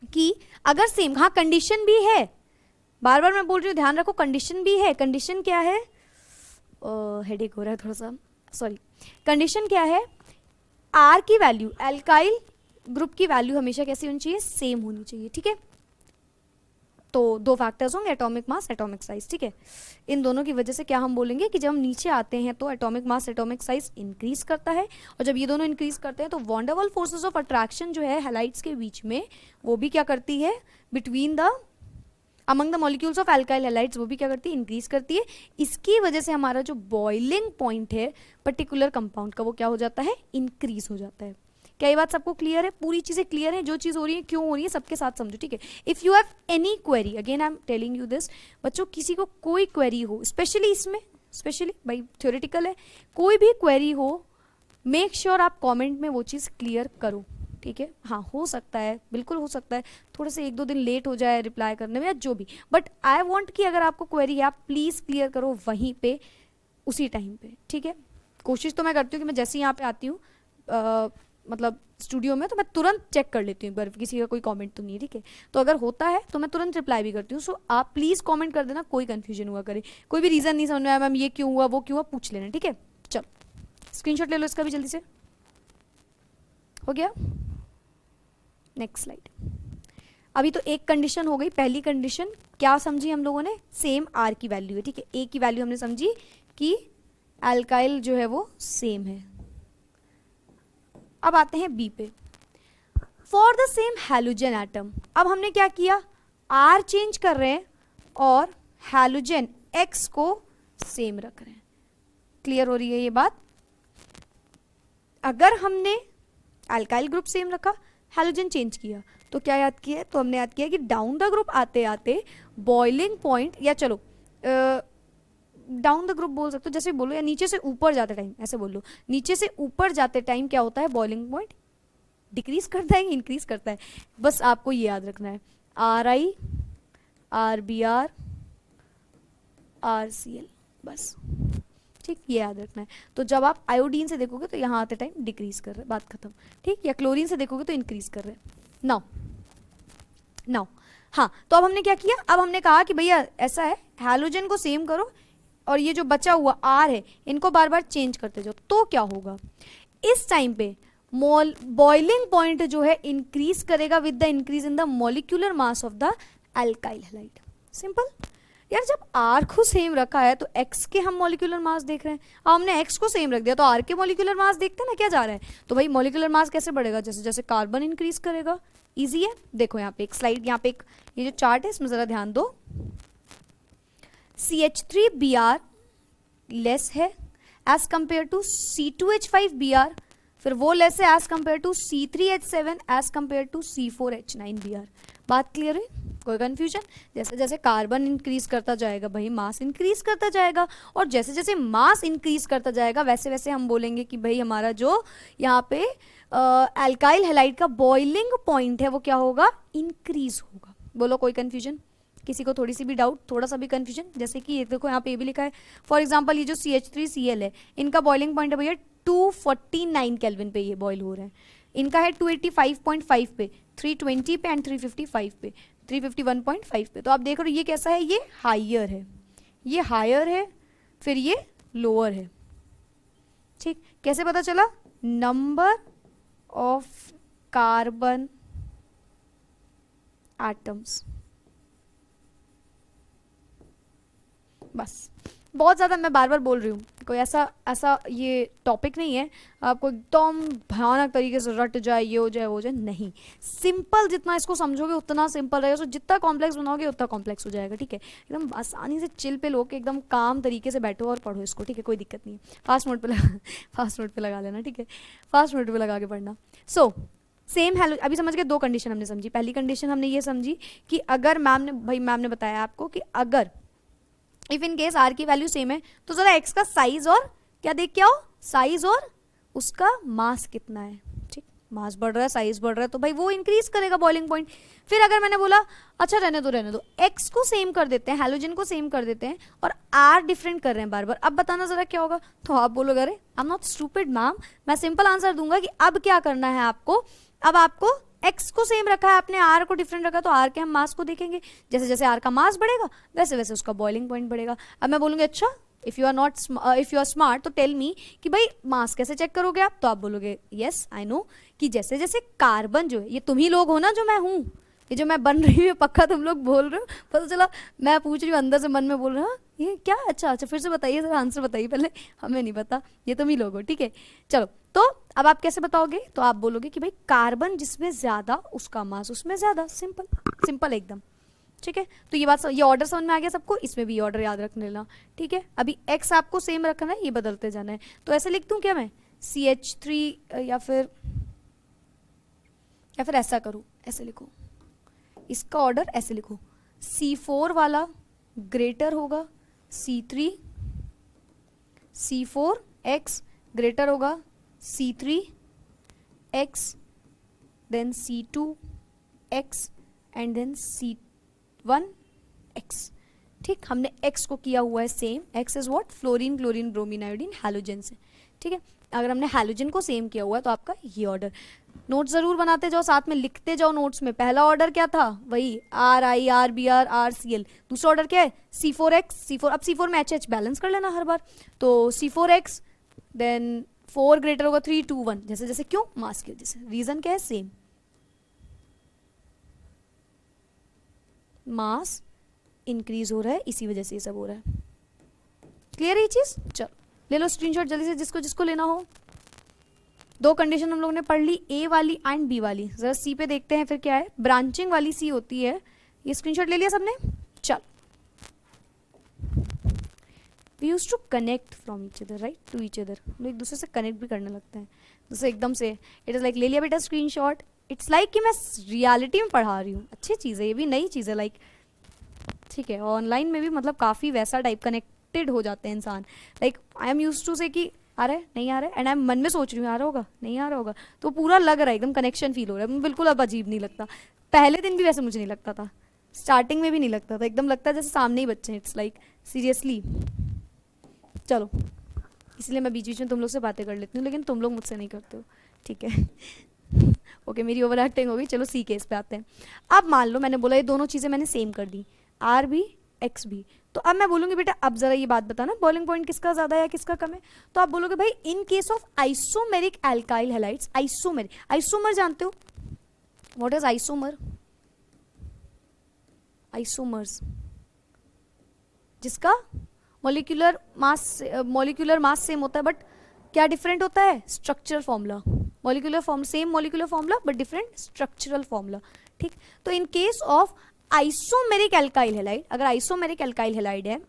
कि अगर सेम, हाँ कंडीशन भी है, बार बार मैं बोल रही हूँ ध्यान रखो, कंडीशन भी है। कंडीशन क्या है? हेडेक हो रहा है थोड़ा सा, सॉरी। कंडीशन क्या है? आर की वैल्यू, एल्काइल ग्रुप की वैल्यू हमेशा कैसी होनी चाहिए? सेम होनी चाहिए, ठीक है? तो दो फैक्टर्स होंगे, एटॉमिक मास, एटॉमिक साइज, ठीक है? इन दोनों की वजह से क्या हम बोलेंगे कि जब हम नीचे आते हैं तो atomic mass, atomic size increase करता है, और जब ये दोनों इंक्रीज करते हैं तो von der wall forces of attraction जो है हैलाइड्स के बीच में, वो भी क्या करती है, between the among the molecules of alkyl halides, वो भी क्या करती है? इंक्रीज करती है। इसकी वजह से हमारा जो बॉइलिंग पॉइंट है पर्टिकुलर कंपाउंड का, वो क्या हो जाता है? इंक्रीज हो जाता है। क्या ये बात सबको क्लियर है? पूरी चीजें क्लियर है? जो चीज हो रही है क्यों हो रही है सबके साथ समझो, ठीक है? If you have any query, again I am telling you this बच्चों, किसी को कोई क्वेरी हो, स्पेशली इसमें, स्पेशली भाई थ्योरेटिकल है, कोई भी क्वेरी हो, मेक श्योर आप कमेंट में वो चीज़ क्लियर करो, ठीक है? हाँ हो सकता है, बिल्कुल हो सकता है थोड़े से 1-2 दिन लेट हो जाए रिप्लाई करने में या जो भी, बट आई वॉन्ट कि अगर आपको क्वेरी है आप प्लीज़ क्लियर करो वहीं पे, उसी टाइम पे, ठीक है? कोशिश तो मैं करती हूँ कि मैं जैसे यहाँ पे आती हूँ मतलब स्टूडियो में, तो मैं तुरंत चेक कर लेती हूँ एक बार किसी का कोई कमेंट तो नहीं है, ठीक है? तो अगर होता है तो मैं तुरंत रिप्लाई भी करती हूँ। सो आप प्लीज़ कमेंट कर देना, कोई कंफ्यूजन हुआ करे, कोई भी रीज़न नहीं समझ में आया मैम ये क्यों हुआ वो क्यों हुआ, पूछ लेना, ठीक है? चलो स्क्रीनशॉट ले लो इसका भी जल्दी से, हो गया? Next slide. अभी तो एक कंडीशन हो गई, पहली कंडीशन क्या समझी हम लोगों ने? सेम आर की वैल्यू है, ठीक है? ए की वैल्यू हमने समझी कि एल्काइल जो है वो सेम है। अब आते हैं बी पे, for the same halogen atom. अब हमने क्या किया? आर चेंज कर रहे हैं और हैलोजन एक्स को सेम रख रहे हैं। क्लियर हो रही है ये बात? अगर हमने एल्काइल ग्रुप सेम रखा, हैलोजन चेंज किया, तो क्या याद किया? तो हमने याद किया कि डाउन द ग्रुप आते आते बॉइलिंग पॉइंट, या चलो डाउन द ग्रुप बोल सकते हो, जैसे बोलो, या नीचे से ऊपर जाते टाइम, ऐसे बोल लो, नीचे से ऊपर जाते टाइम क्या होता है? बॉइलिंग पॉइंट डिक्रीज करता है, इंक्रीज करता है? बस आपको ये याद रखना है, R I, R B R, R C L, बस, ठीक? ये याद रखना है। तो जब आप आयोडीन से देखोगे तो यहाँ आते टाइम डिक्रीज कर रहे हैं, बात खत्म, ठीक? या क्लोरीन से देखोगे तो इंक्रीज कर रहे हैं। नाउ हाँ, तो अब हमने क्या किया? अब हमने कहा कि भैया ऐसा है, हैलोजन को सेम करो और ये जो बचा हुआ आर है इनको बार बार चेंज करते जाओ, तो क्या होगा? इस टाइम पे बॉइलिंग पॉइंट जो है इंक्रीज करेगा with the increase in the molecular mass of the alkyl halide. Simple यार, जब आर को सेम रखा है तो एक्स के हम मॉलिक्यूलर मास देख रहे हैं, अब हमने एक्स को सेम रख दिया तो आर के मॉलिक्यूलर मास देखते हैं ना क्या जा रहा है? तो भाई मॉलिक्यूलर मास कैसे बढ़ेगा? जैसे जैसे कार्बन इंक्रीज करेगा। इजी है, देखो यहाँ पे एक स्लाइड, यहाँ पे एक ये जो चार्ट है इसमें जरा ध्यान दो। CH3Br लेस है एज कंपेयर टू C2H5Br फिर वो लेस है as compared to C3H7 as compared to C4H9Br। बात क्लियर है? कोई कंफ्यूजन? जैसे जैसे कार्बन इंक्रीज करता जाएगा भाई मास इंक्रीज करता जाएगा, और जैसे जैसे मास इंक्रीज करता जाएगा वैसे वैसे हम बोलेंगे कि भाई हमारा जो यहाँ पे एल्काइल हैलाइड का बॉइलिंग पॉइंट है वो क्या होगा? इंक्रीज होगा। बोलो कोई कंफ्यूजन? किसी को थोड़ी सी भी डाउट, थोड़ा सा भी कंफ्यूजन? जैसे कि ये देखो यहाँ पे ये भी लिखा है, फॉर एग्जांपल ये जो CH3Cl है इनका बॉइलिंग पॉइंट है भैया 249 केल्विन पे ये बॉयल हो रहा है, इनका है 285.5 पे, 320 पे एंड 355 पे, 351.5 पे। तो आप देख रहे हो ये कैसा है? ये हायर है, ये हायर है, फिर ये लोअर है। ठीक, कैसे पता चला? Number of carbon atoms. बस, बहुत ज़्यादा मैं बार बार बोल रही हूँ, कोई ऐसा ये टॉपिक नहीं है आपको एकदम भयानक तरीके से रट जाए, ये हो जाए वो हो जाए, नहीं। सिंपल जितना इसको समझोगे उतना सिंपल रहेगा, तो जितना कॉम्प्लेक्स बनाओगे उतना कॉम्प्लेक्स हो जाएगा। ठीक है, एकदम आसानी से चिल पे लो के एकदम काम तरीके से बैठो और पढ़ो इसको। ठीक है, कोई दिक्कत नहीं है। फास्ट मोड पे लगा लेना। ठीक है, फास्ट मोड पे लगा के पढ़ना। सो सेम हेलो, अभी समझ गए? दो कंडीशन हमने समझी। पहली कंडीशन हमने ये समझी कि अगर मैम ने बताया आपको कि अगर इफ इन केस आर की वैल्यू सेम है तो जरा एक्स का साइज और क्या देख के आओ, साइज और उसका मास कितना है। ठीक, मास बढ़ रहा है, साइज बढ़ रहा है, तो भाई वो इंक्रीज करेगा बॉइलिंग पॉइंट। फिर अगर मैंने बोला अच्छा रहने दो, एक्स को सेम कर देते हैं, हैलोजन को सेम कर देते हैं और आर डिफरेंट कर रहे हैं बार बार, अब बताना जरा क्या होगा? तो आप बोलोगे अरे I am not stupid ma'am, मैं सिंपल आंसर दूंगा कि अब क्या करना है आपको। अब आपको एक्स को सेम रखा है आपने, आर को डिफरेंट रखा, तो आर के हम मास को देखेंगे। जैसे जैसे आर का मास बढ़ेगा वैसे वैसे उसका बॉइलिंग पॉइंट बढ़ेगा। अब मैं बोलूँगी अच्छा इफ यू आर स्मार्ट तो टेल मी कि भाई मास कैसे चेक करोगे आप? तो आप बोलोगे यस आई नो कि जैसे जैसे कार्बन जो है, ये तुम ही लोग हो ना जो मैं हूँ, ये जो मैं बन रही हूँ पक्का तुम लोग बोल रहे हो, पता चला मैं पूछ रही हूँ अंदर से मन में बोल रहा हूँ ये क्या? अच्छा फिर से बताइए जरा, आंसर बताइए पहले, हमें नहीं पता, ये तुम ही लोग हो। ठीक है, चलो तो अब आप कैसे बताओगे? तो आप बोलोगे कि भाई कार्बन जिसमें ज्यादा उसका मास उसमें ज्यादा। सिंपल, सिंपल एकदम। ठीक है, तो ये बात, ये ऑर्डर समझ में आ गया सबको? इसमें भी ऑर्डर याद रख लेना। ठीक है, अभी एक्स आपको सेम रखना है, ये बदलते जाना है। तो ऐसे लिख दूं क्या मैं? CH3 या फिर ऐसा करूं, ऐसे लिखो, इसका ऑर्डर ऐसे लिखो, C4 वाला ग्रेटर होगा C3, C4X ग्रेटर होगा C3X, then C2X and then C1X। ठीक, हमने X को किया हुआ है same. X is what? Fluorine, chlorine, bromine, iodine, halogen से। ठीक है, अगर हमने हैलोजन को सेम किया हुआ है तो आपका ये ऑर्डर। नोट जरूर बनाते जाओ, साथ में लिखते जाओ नोट्स में। पहला ऑर्डर क्या था? वही RI, RBr, RCl। दूसरा ऑर्डर क्या है? C4X, C4। अब C4 में HH बैलेंस कर लेना हर बार, तो C4X देन 4 ग्रेटर होगा 3, 2, 1, जैसे जैसे। क्यों? मास की वजह से। रीजन क्या है? सेम मास इंक्रीज हो रहा है, इसी वजह से ये सब हो रहा है। क्लियर है ये चीज? चलो ले लो स्क्रीनशॉट जल्दी से, जिसको जिसको लेना हो। दो कंडीशन हम लोगों ने पढ़ ली, ए वाली एंड बी वाली। जरा सी पे देखते हैं फिर क्या है। ब्रांचिंग वाली सी होती है, ये स्क्रीनशॉट ले लिया सबने? चल, we use to connect from each other, right, to each other. हम एक दूसरे से कनेक्ट भी करने लगते हैं, जैसे एकदम से इट इज लाइक ले लिया बेटा स्क्रीनशॉट, इट्स लाइक कि मैं रियलिटी में पढ़ा रही हूँ। अच्छी चीज़ है, ये भी नई चीज़ है लाइक। ठीक है, ऑनलाइन में भी मतलब काफ़ी वैसा टाइप कनेक्टेड हो जाते हैं इंसान। Like I am use to say कि आ रहा है नहीं आ रहा है, एंड आई एम मन में सोच रही हूँ आ रहा होगा नहीं आ रहा होगा, तो पूरा लग रहा है एकदम कनेक्शन फील हो रहा है, बिल्कुल अब अजीब नहीं लगता। पहले दिन भी वैसे मुझे नहीं लगता था, स्टार्टिंग में भी नहीं लगता था, एकदम लगता है जैसे सामने ही बच्चे हैं। It's like seriously. चलो, इसलिए मैं बीच बीच में तुम लोग से बातें कर लेती हूँ, लेकिन तुम लोग मुझसे नहीं करते हो। ठीक है ओके, मेरी ओवर एक्टिंग हो गई। चलो सी केस पे आते हैं। अब मान लो मैंने बोला ये दोनों चीज़ें मैंने सेम कर दी, आर भी एक्स भी, तो अब मैं बोलूँगी बेटा अब जरा ये बात बताना बॉइलिंग पॉइंट किसका ज़्यादा है या किसका कम है। तो आप बोलोगे भाई in case of isomeric alkyl halides, isomer जानते हो? What is isomer? आइसोमर्स जिसका मॉलिक्यूलर मास सेम होता है, बट क्या डिफरेंट होता है? Structural formula. Molecular form same molecular formula but different structural formula. ठीक, तो in case of isomeric alkyl halide, अगर आइसोमेरिक एल्काइल हैलाइड है,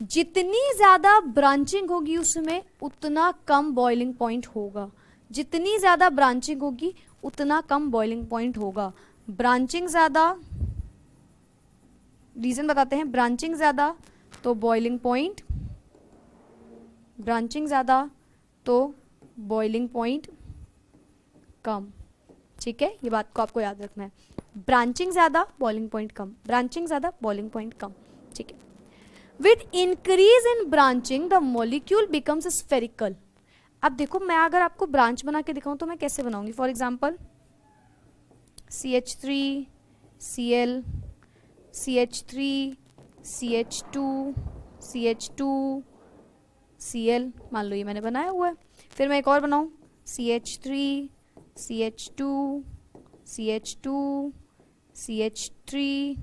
जितनी ज्यादा ब्रांचिंग होगी उसमें उतना कम बॉइलिंग पॉइंट होगा। जितनी ज़्यादा ब्रांचिंग होगी उतना कम बॉइलिंग पॉइंट होगा। ब्रांचिंग ज़्यादा, रीज़न बताते हैं, ब्रांचिंग ज़्यादा तो बॉइलिंग पॉइंट, ब्रांचिंग ज़्यादा तो बॉइलिंग पॉइंट कम। ठीक है, ये बात को आपको याद रखना है। ब्रांचिंग ज़्यादा बॉइलिंग पॉइंट कम, ब्रांचिंग ज़्यादा बॉइलिंग पॉइंट कम। ठीक है, with increase in branching the molecule becomes spherical. अब देखो मैं अगर आपको ब्रांच बना के दिखाऊं तो मैं कैसे बनाऊंगी? For example CH3 Cl, CH3 CH2 CH2 Cl, मान लो ये मैंने बनाया हुआ है। फिर मैं एक और बनाऊं, CH3 CH2 CH2 CH3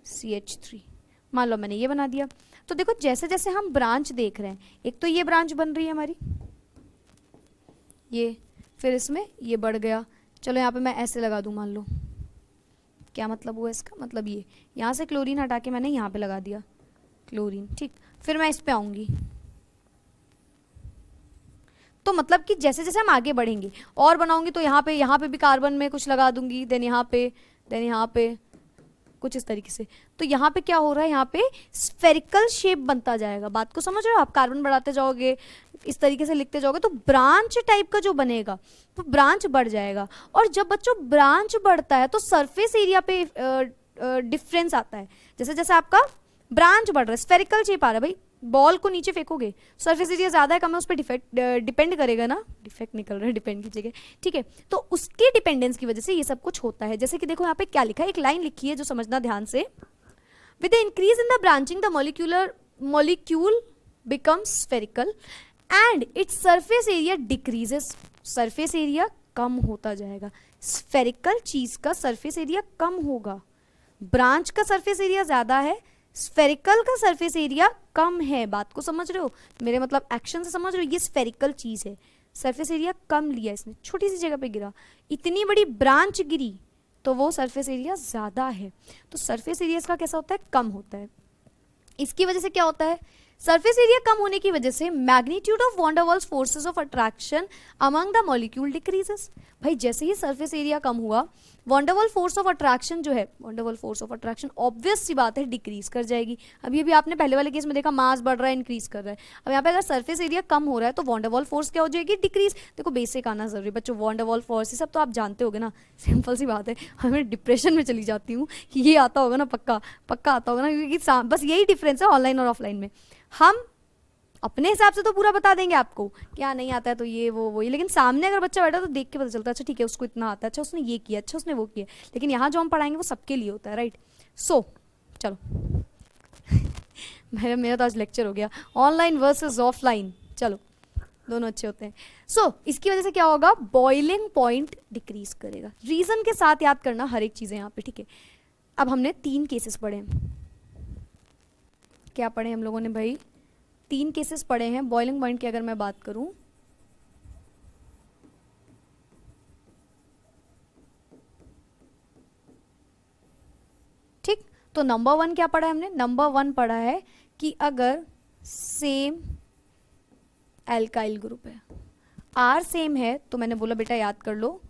CH3, मान लो मैंने ये बना दिया। तो देखो जैसे जैसे हम ब्रांच देख रहे हैं, एक तो ये ब्रांच बन रही है हमारी, ये, फिर इसमें ये बढ़ गया। चलो यहाँ पे मैं ऐसे लगा दूं, मान लो, क्या मतलब हुआ इसका? मतलब ये यहाँ से क्लोरीन हटा के मैंने यहाँ पे लगा दिया क्लोरीन। ठीक, फिर मैं इस पे आऊंगी। तो मतलब कि जैसे जैसे हम आगे बढ़ेंगे और बनाऊंगी तो यहाँ पे भी कार्बन में कुछ लगा दूंगी, देन यहाँ पे कुछ इस तरीके से। तो यहाँ पे क्या हो रहा है, यहाँ पे स्फेरिकल शेप बनता जाएगा। बात को समझ रहे हो? आप कार्बन बढ़ाते जाओगे, इस तरीके से लिखते जाओगे तो ब्रांच टाइप का जो बनेगा तो ब्रांच बढ़ जाएगा। और जब बच्चों ब्रांच बढ़ता है तो सरफेस एरिया पे डिफरेंस आता है। जैसे जैसे आपका ब्रांच बढ़ रहा है, स्फेरिकल शेप आ रहा है, भाई बॉल को नीचे फेंकोगे, सरफेस एरिया ज़्यादा है कम है उस पर डिपेंड करेगा ना, डिफेक्ट निकल रहा है, डिपेंड की जगह। ठीक है, तो उसके डिपेंडेंस की वजह से ये सब कुछ होता है। जैसे कि देखो यहाँ पे क्या लिखा है, एक लाइन लिखी है जो समझना ध्यान से। With the increase in the branching the molecule becomes spherical and its surface area decreases. Surface area कम होता जाएगा। स्फेरिकल चीज का सरफेस एरिया कम होगा, ब्रांच का सरफेस एरिया ज्यादा है, स्फेरिकल का सरफेस एरिया कम है। बात को समझ रहे हो? मेरे मतलब एक्शन से समझ रहे हो? ये स्फेरिकल चीज है, सरफेस एरिया कम लिया इसने, छोटी सी जगह पे गिरा, इतनी बड़ी ब्रांच गिरी तो वो सरफेस एरिया ज्यादा है। तो सरफेस एरिया इसका कैसा होता है? कम होता है। इसकी वजह से क्या होता है? सरफेस एरिया कम होने की वजह से magnitude of van der Waals forces of attraction among the molecule decreases. भाई जैसे ही सरफेस एरिया कम हुआ, von der Waals force of attraction जो है, van der Waals force of attraction obvious सी बात है डिक्रीज कर जाएगी। अभी अभी आपने पहले वाले केस में देखा मास बढ़ रहा है, इंक्रीज कर रहा है। अब यहाँ पे अगर सरफेस एरिया कम हो रहा है तो वॉन डर वाल फोर्स क्या हो जाएगी? डिक्रीज। देखो बेसिक आना जरूरी बच्चों, वॉन डर वाल फोर्स ये सब तो आप जानते होगे ना, सिंपल सी बात है। हमें डिप्रेशन में चली जाती हूँ, ये आता होगा ना, पक्का पक्का आता होगा ना, क्योंकि बस यही डिफरेंस है ऑनलाइन और ऑफलाइन में। हम अपने हिसाब से तो पूरा बता देंगे आपको, क्या नहीं आता है तो ये वो ये, लेकिन सामने अगर बच्चा बैठा तो देख के पता चलता है, अच्छा ठीक है उसको इतना आता है, अच्छा उसने ये किया, अच्छा उसने वो किया। लेकिन यहाँ जो हम पढ़ाएंगे वो सबके लिए होता है, राइट? सो चलो मेरा तो आज लेक्चर हो गया ऑनलाइन वर्सेस ऑफलाइन। चलो दोनों अच्छे होते हैं। सो इसकी वजह से क्या होगा? बॉइलिंग पॉइंट डिक्रीज करेगा। रीजन के साथ याद करना हर एक चीजें यहाँ पे, ठीक है? अब हमने 3 केसेस पढ़े हैं। क्या पढ़े हम लोगों ने भाई? 3 केसेस पढ़े हैं। बॉइलिंग पॉइंट की अगर मैं बात करूं, ठीक, तो नंबर 1 क्या पढ़ा है हमने? नंबर 1 पढ़ा है कि अगर सेम एल्काइल ग्रुप है, आर सेम है, तो मैंने बोला बेटा याद कर लो,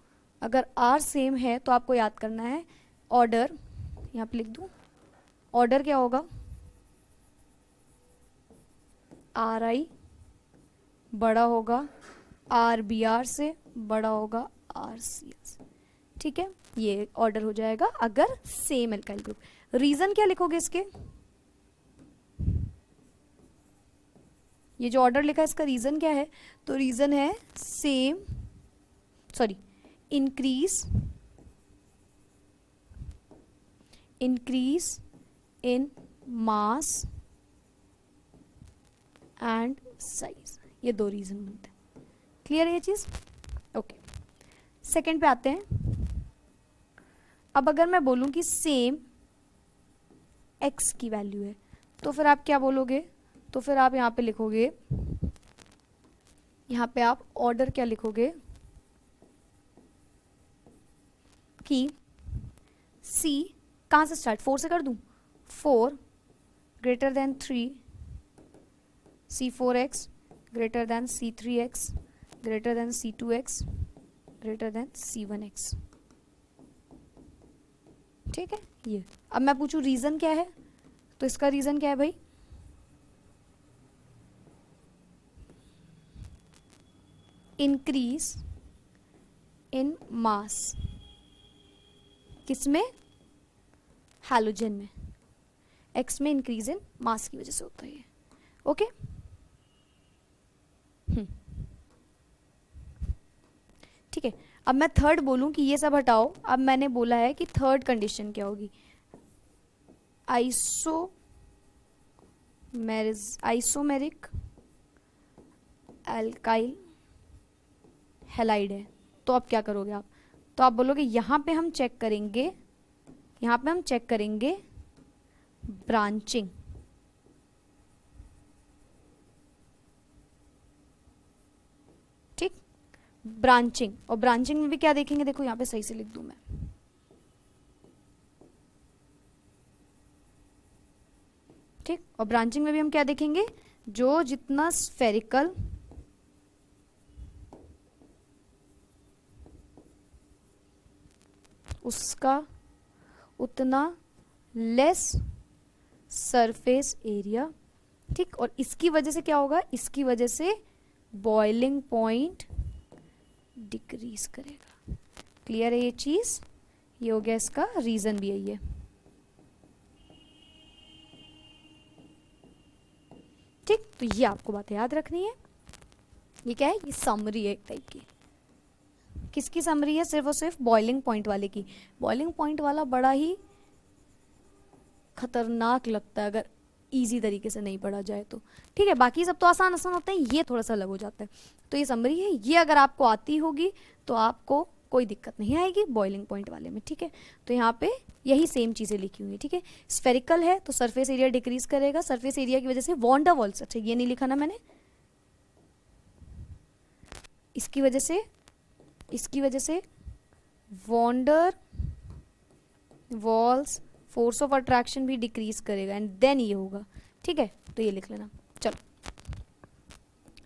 अगर आर सेम है तो आपको याद करना है ऑर्डर, यहाँ पे लिख दूं, ऑर्डर क्या होगा? आर आई बड़ा होगा आर बी आर से, बड़ा होगा आर सी एल से। ठीक है, ये ऑर्डर हो जाएगा अगर सेम एल्काइल ग्रुप। रीजन क्या लिखोगे इसके? ये जो ऑर्डर लिखा है इसका रीजन क्या है? तो रीजन है same, sorry, increase in mass and size. ये 2 रीजन बनते हैं। क्लियर है ये चीज? ओके, सेकंड पे आते हैं। अब अगर मैं बोलूं कि सेम x की वैल्यू है तो फिर आप क्या बोलोगे? तो फिर आप यहाँ पे लिखोगे, यहाँ पे आप ऑर्डर क्या लिखोगे कि c कहाँ से स्टार्ट? 4 से कर दूं? 4 greater than 3, C4x greater than C3x greater than C2X greater than C1X। ठीक है, ये अब मैं पूछूं रीजन क्या है, तो इसका रीजन क्या है भाई, इंक्रीज इन मास, किसमें, हैलोजन में, एक्स में इंक्रीज इन मास की वजह से होता है ये। ओके ठीक है, अब मैं थर्ड बोलूं कि ये सब हटाओ, अब मैंने बोला है कि थर्ड कंडीशन क्या होगी, आइसोमेरिक एल्काइल हैलाइड है। तो अब क्या करोगे आप, तो आप बोलोगे यहाँ पे हम चेक करेंगे, यहाँ पे हम चेक करेंगे ब्रांचिंग, ठीक, ब्रांचिंग, और ब्रांचिंग में भी क्या देखेंगे, देखो यहाँ पे सही से लिख दूं मैं, ठीक, और ब्रांचिंग में भी हम क्या देखेंगे, जो जितना स्फेरिकल उसका उतना लेस सरफेस एरिया, ठीक, और इसकी वजह से क्या होगा, इसकी वजह से बॉइलिंग पॉइंट डिक्रीज करेगा। क्लियर है ये चीज, ये हो गया, इसका रीजन भी है ये। ठीक, तो ये आपको बातें याद रखनी है। ये क्या है, ये समरी है एक टाइप की। किसकी समरी है, सिर्फ और सिर्फ बॉइलिंग पॉइंट वाले की। बॉइलिंग पॉइंट वाला बड़ा ही खतरनाक लगता है अगर इजी तरीके से नहीं पढ़ा जाए तो। ठीक है, बाकी सब तो आसान आसान होते हैं, ये थोड़ा सा अलग हो जाता है। तो ये समरी है, ये अगर आपको आती होगी तो आपको कोई दिक्कत नहीं आएगी बॉइलिंग पॉइंट वाले में। ठीक है, तो यहाँ पे यही सेम चीज़ें लिखी हुई है। ठीक है, स्फेरिकल है तो सरफेस एरिया डिक्रीज करेगा, सरफेस एरिया की वजह से वॉन डर वॉल्स, अच्छा ये नहीं लिखा ना मैंने, इसकी वजह से van der Waals force of attraction भी डिक्रीज करेगा एंड देन ये होगा। ठीक है, तो ये लिख लेना। चलो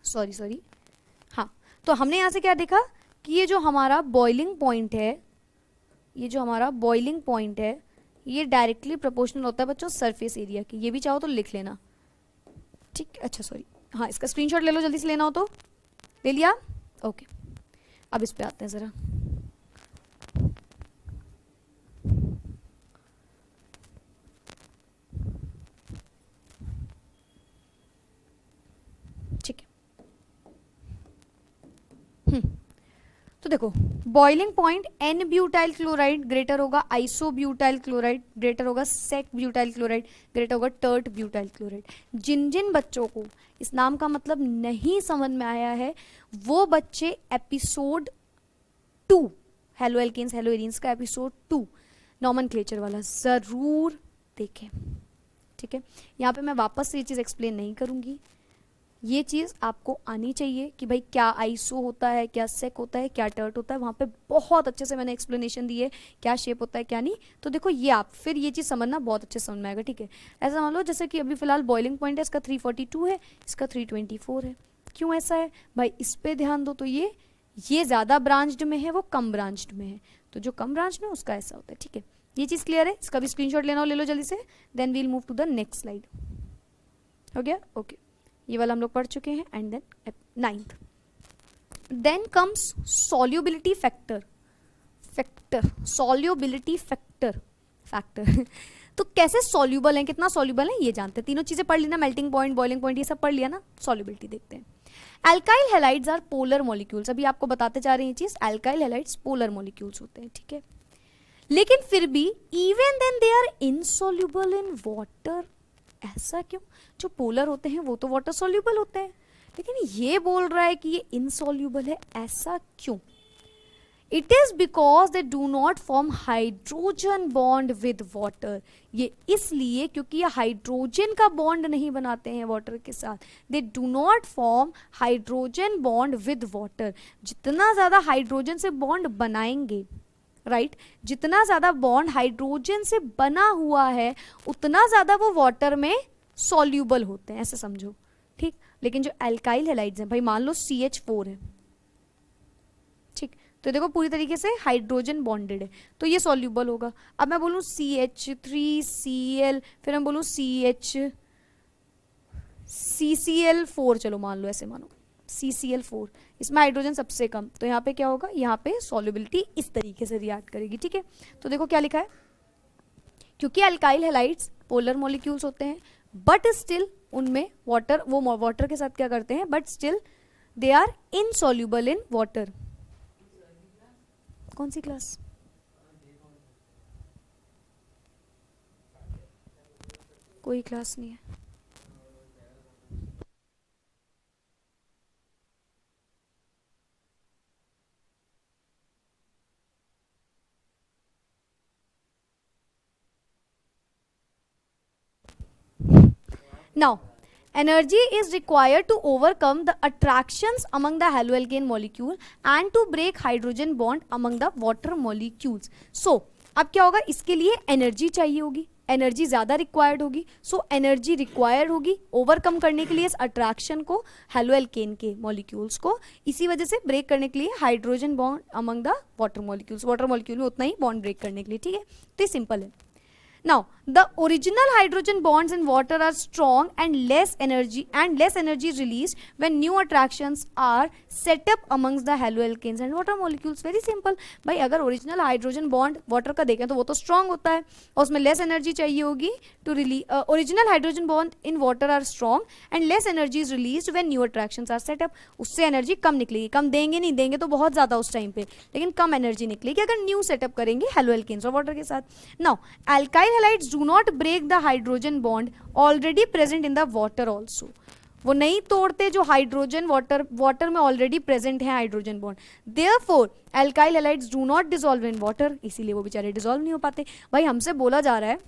सॉरी हाँ, तो हमने यहाँ से क्या देखा कि ये जो हमारा बॉइलिंग पॉइंट है, ये डायरेक्टली प्रोपोर्शनल होता है बच्चों सरफेस एरिया की। ये भी चाहो तो लिख लेना। ठीक, अच्छा सॉरी, हाँ इसका स्क्रीनशॉट ले लो, जल्दी से लेना हो तो ले लिया। ओके, अब इस पे आते हैं ज़रा। ठीक है, तो देखो boiling point n butyl chloride greater होगा आइसो ब्यूटाइल क्लोराइड, ग्रेटर होगा सेक ब्यूटाइल क्लोराइड, ग्रेटर होगा टर्ट ब्यूटाइल क्लोराइड। जिन जिन बच्चों को इस नाम का मतलब नहीं समझ में आया है वो बच्चे episode 2 haloalkanes haloarenes का एपिसोड 2 नॉमेनक्लेचर वाला ज़रूर देखें। ठीक है, यहाँ पे मैं वापस से ये चीज़ एक्सप्लेन नहीं करूँगी, ये चीज़ आपको आनी चाहिए कि भाई क्या आइसो होता है, क्या सेक होता है, क्या टर्ट होता है। वहाँ पे बहुत अच्छे से मैंने एक्सप्लेनेशन दी है क्या शेप होता है क्या नहीं। तो देखो ये आप फिर ये चीज़ समझना बहुत अच्छे से समझ में आएगा। ठीक है, ऐसा मान लो जैसे कि अभी फिलहाल बॉइलिंग पॉइंट है इसका 342 है, इसका 324 है। क्यों ऐसा है भाई, इस पर ध्यान दो। तो ये ज़्यादा ब्रांच्ड में है, वो कम ब्रांच्ड में है, तो जो कम ब्रांच में उसका ऐसा होता है। ठीक है, ये चीज़ क्लियर है। इसका भी स्क्रीनशॉट लेना हो ले लो जल्दी से, then we'll move to the next slide. हो गया, ओके, ये वाला हम लोग पढ़ चुके हैं। And then 9th, then comes solubility factor. Solubility factor तो कैसे सॉल्युबल है, कितना सॉल्युबल है ये जानते हैं। तीनों चीजें पढ़ लेना, मेल्टिंग पॉइंट, बॉइलिंग पॉइंट, ये सब पढ़ लिया ना। सॉल्युबिलिटी देखते हैं। Alkyl halides are polar molecules, अभी आपको बताते जा रहे हैं ये चीज। एल्काइल हैलाइड्स पोलर मॉलिक्यूल्स होते हैं। ठीक है, लेकिन फिर भी even then they are insoluble in water. ऐसा क्यों, जो पोलर होते हैं वो तो वाटर सॉल्युबल होते हैं, लेकिन ये बोल रहा है कि ये इनसॉल्युबल है, ऐसा क्यों? It is because they do not form hydrogen bond with water. ये इसलिए क्योंकि ये हाइड्रोजन का बॉन्ड नहीं बनाते हैं वाटर के साथ। They do not form hydrogen bond with water. जितना ज्यादा हाइड्रोजन से बॉन्ड बनाएंगे, राइट, जितना ज्यादा बॉन्ड हाइड्रोजन से बना हुआ है उतना ज्यादा वो वाटर में सॉल्यूबल होते हैं, ऐसे समझो। ठीक, लेकिन जो एल्काइल हैलाइड्स हैं भाई, मान लो CH4 है, तो देखो पूरी तरीके से हाइड्रोजन बॉन्डेड है, तो ये सॉल्यूबल होगा। अब मैं बोलूँ CH3Cl, फिर मैं बोलूँ CCl4, चलो मान लो ऐसे मानो CCl4, इसमें हाइड्रोजन सबसे कम, तो यहाँ पे क्या होगा, यहाँ पे सॉल्युबिलिटी इस तरीके से रिएक्ट करेगी। ठीक है, तो देखो क्या लिखा है, क्योंकि अल्काइल हैलाइड्स पोलर मॉलिक्यूल्स होते हैं बट स्टिल उनमें वाटर, वो वाटर के साथ क्या करते हैं, but still they are insoluble in water. कौन सी क्लास? कोई क्लास नहीं है। Now, energy is required to overcome the attractions among the haloalkane molecule and to break hydrogen bond among the water molecules. So, अब क्या होगा, इसके लिए एनर्जी चाहिए होगी, एनर्जी ज़्यादा रिक्वायर्ड होगी। सो एनर्जी रिक्वायर्ड होगी ओवरकम करने के लिए इस अट्रैक्शन को, हेलोएल्केन के मॉलिक्यूल्स को, इसी वजह से ब्रेक करने के लिए hydrogen bond among the water molecules, water molecule में उतना ही बॉन्ड ब्रेक करने के लिए। ठीक है, तो ये सिंपल है। Now, the original hydrogen bonds in water are strong and less energy is released when new attractions are set up amongst the haloalkanes and water molecules. Very simple. भाई अगर original hydrogen bond water का देखें तो वो तो strong होता है और उसमें less energy चाहिए होगी to release. Original hydrogen bond in water are strong and less energy is released when new attractions are set up. उससे energy कम निकलेगी, कम देंगे नहीं, देंगे तो बहुत ज़्यादा उस टाइम पे, लेकिन कम energy निकलेगी अगर new setup करेंगे haloalkanes और water के साथ। Now, alkyl halides do not break the hydrogen bond already present in the water also. वो नहीं तोड़ते जो हाइड्रोजन वाटर में ऑलरेडी प्रेजेंट है hydrogen bond. Therefore alkyl halides do not dissolve in water, इसीलिए वो बेचारे डिसॉल्व नहीं हो पाते। भाई हमसे बोला जा रहा है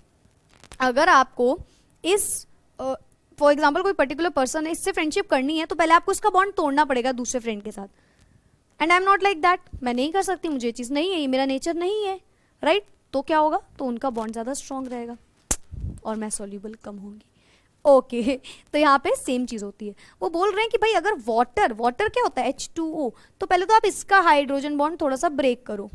अगर आपको इस फॉर एग्जांपल कोई पर्टिकुलर पर्सन है, इससे फ्रेंडशिप करनी है तो पहले आपको इसका बॉन्ड तोड़ना पड़ेगा दूसरे फ्रेंड के साथ। And I am not like that, मैं नहीं कर सकती, मुझे ये चीज़ नहीं है, ये मेरा नेचर नहीं है, राइट? तो क्या होगा, तो उनका बॉन्ड ज़्यादा स्ट्रॉन्ग रहेगा और मैं सॉल्यूबल कम होंगी। ओके तो यहाँ पे सेम चीज़ होती है। वो बोल रहे हैं कि भाई अगर वाटर क्या होता है H2O, तो पहले तो आप इसका हाइड्रोजन बॉन्ड थोड़ा सा ब्रेक करो,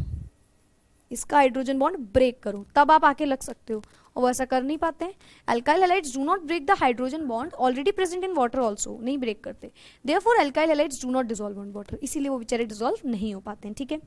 इसका हाइड्रोजन बॉन्ड ब्रेक करो, तब आप आके लग सकते हो, और वो ऐसा कर नहीं पाते हैं। Alkyl halides do not break the hydrogen bond already present in water also, नहीं ब्रेक करते। Therefore alkyl halides do not dissolve in water, इसीलिए वो बेचारे डिसॉल्व नहीं हो पाते हैं। ठीक है,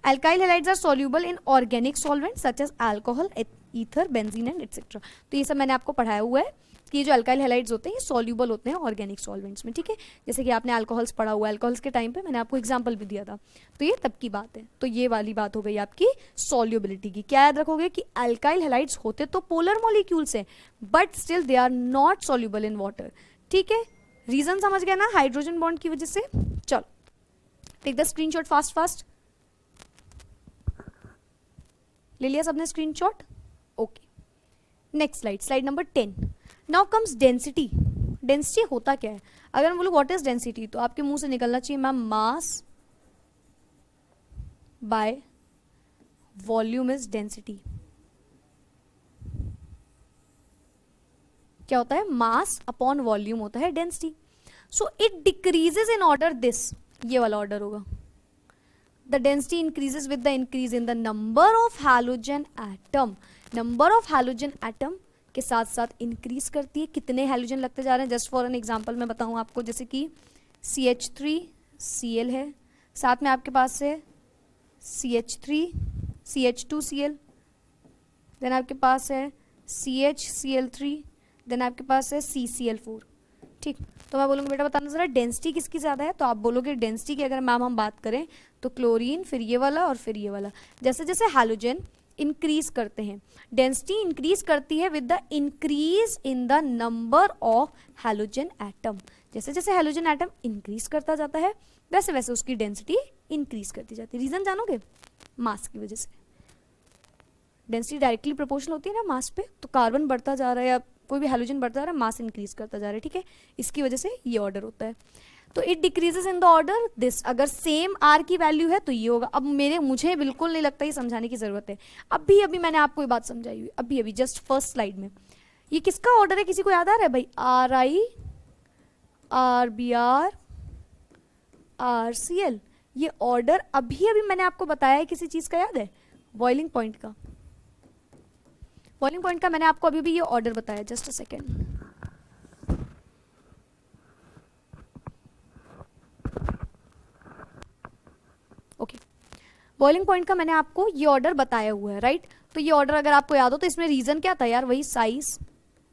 alkyl halides are soluble in organic solvent such as alcohol, ether, benzene and etcetera. तो ये सब मैंने आपको पढ़ाया हुआ है कि ये जो अल्काइल हैलाइड्स होते हैं ये सॉल्यूबल होते हैं ऑर्गेनिक सॉल्वेंट्स में। ठीक है, जैसे कि आपने अल्कोहल्स पढ़ा हुआ है, अल्कोहल्स के टाइम पे मैंने आपको एग्जांपल भी दिया था, तो ये तब की बात है। तो ये वाली बात हो गई आपकी सॉल्युबिलिटी की। क्या याद रखोगे कि अल्काइल हैलाइड्स होते तो पोलर मॉलिक्यूल्स हैं but still they are not soluble in water. ठीक है, रीजन समझ गया ना, हाइड्रोजन बॉन्ड की वजह से। चलो टेक द स्क्रीनशॉट फास्ट, ले लिया सबने screenshot? Okay, next slide number 10। Now comes density. Density होता क्या है? अगर मैं बोलूँ व्हाट इज डेंसिटी, तो आपके मुंह से निकलना चाहिए ma'am mass by volume is density. क्या होता है? मास अपॉन वॉल्यूम होता है density. So it decreases in order this, ये वाला ऑर्डर होगा। The density increases with the increase in the number of halogen atom. Number of halogen atom के साथ साथ इंक्रीज करती है। कितने हैलोजन लगते जा रहे हैं, जस्ट फॉर एन एग्जांपल मैं बताऊं आपको, जैसे कि CH3Cl है, साथ में आपके पास है CH2Cl, देन आपके पास है CHCl3, देन आपके पास है CCl4। ठीक, तो मैं बोलूँगी बेटा बताना ज़रा डेंसिटी किसकी ज़्यादा है, तो आप बोलोगे डेंसिटी की अगर मैम हम बात करें तो क्लोरीन, फिर ये वाला और फिर ये वाला। जैसे जैसे हैलोजन इंक्रीज करते हैं, डेंसिटी इंक्रीज करती है with the increase in the number of halogen atom. जैसे जैसे हैलोजन एटम इंक्रीज करता जाता है वैसे वैसे उसकी डेंसिटी इंक्रीज करती जाती है। रीजन जानोगे? मास की वजह से। डेंसिटी डायरेक्टली प्रोपोर्शनल होती है ना मास पे, तो कार्बन बढ़ता जा रहा है या कोई भी हैलोजन बढ़ता जा रहा है, मास इंक्रीज करता जा रहा है। ठीक है, इसकी वजह से ये ऑर्डर होता है। तो it decreases in the order this. अगर सेम आर की वैल्यू है तो ये होगा। अब मुझे बिल्कुल नहीं लगता ये समझाने की जरूरत है, अभी मैंने आपको ये बात समझाई हुई, अभी जस्ट फर्स्ट स्लाइड में। ये किसका ऑर्डर है, किसी को याद आ रहा है भाई? RI, RBr, RCl, ये ऑर्डर अभी अभी मैंने आपको बताया है किसी चीज का, याद है? बॉइलिंग पॉइंट का। बॉइलिंग पॉइंट का मैंने आपको अभी भी ये ऑर्डर बताया, just a second. Okay, boiling point का मैंने आपको ये ऑर्डर बताया हुआ है, राइट? तो ये ऑर्डर अगर आपको याद हो तो इसमें रीजन क्या था यार? वही साइज,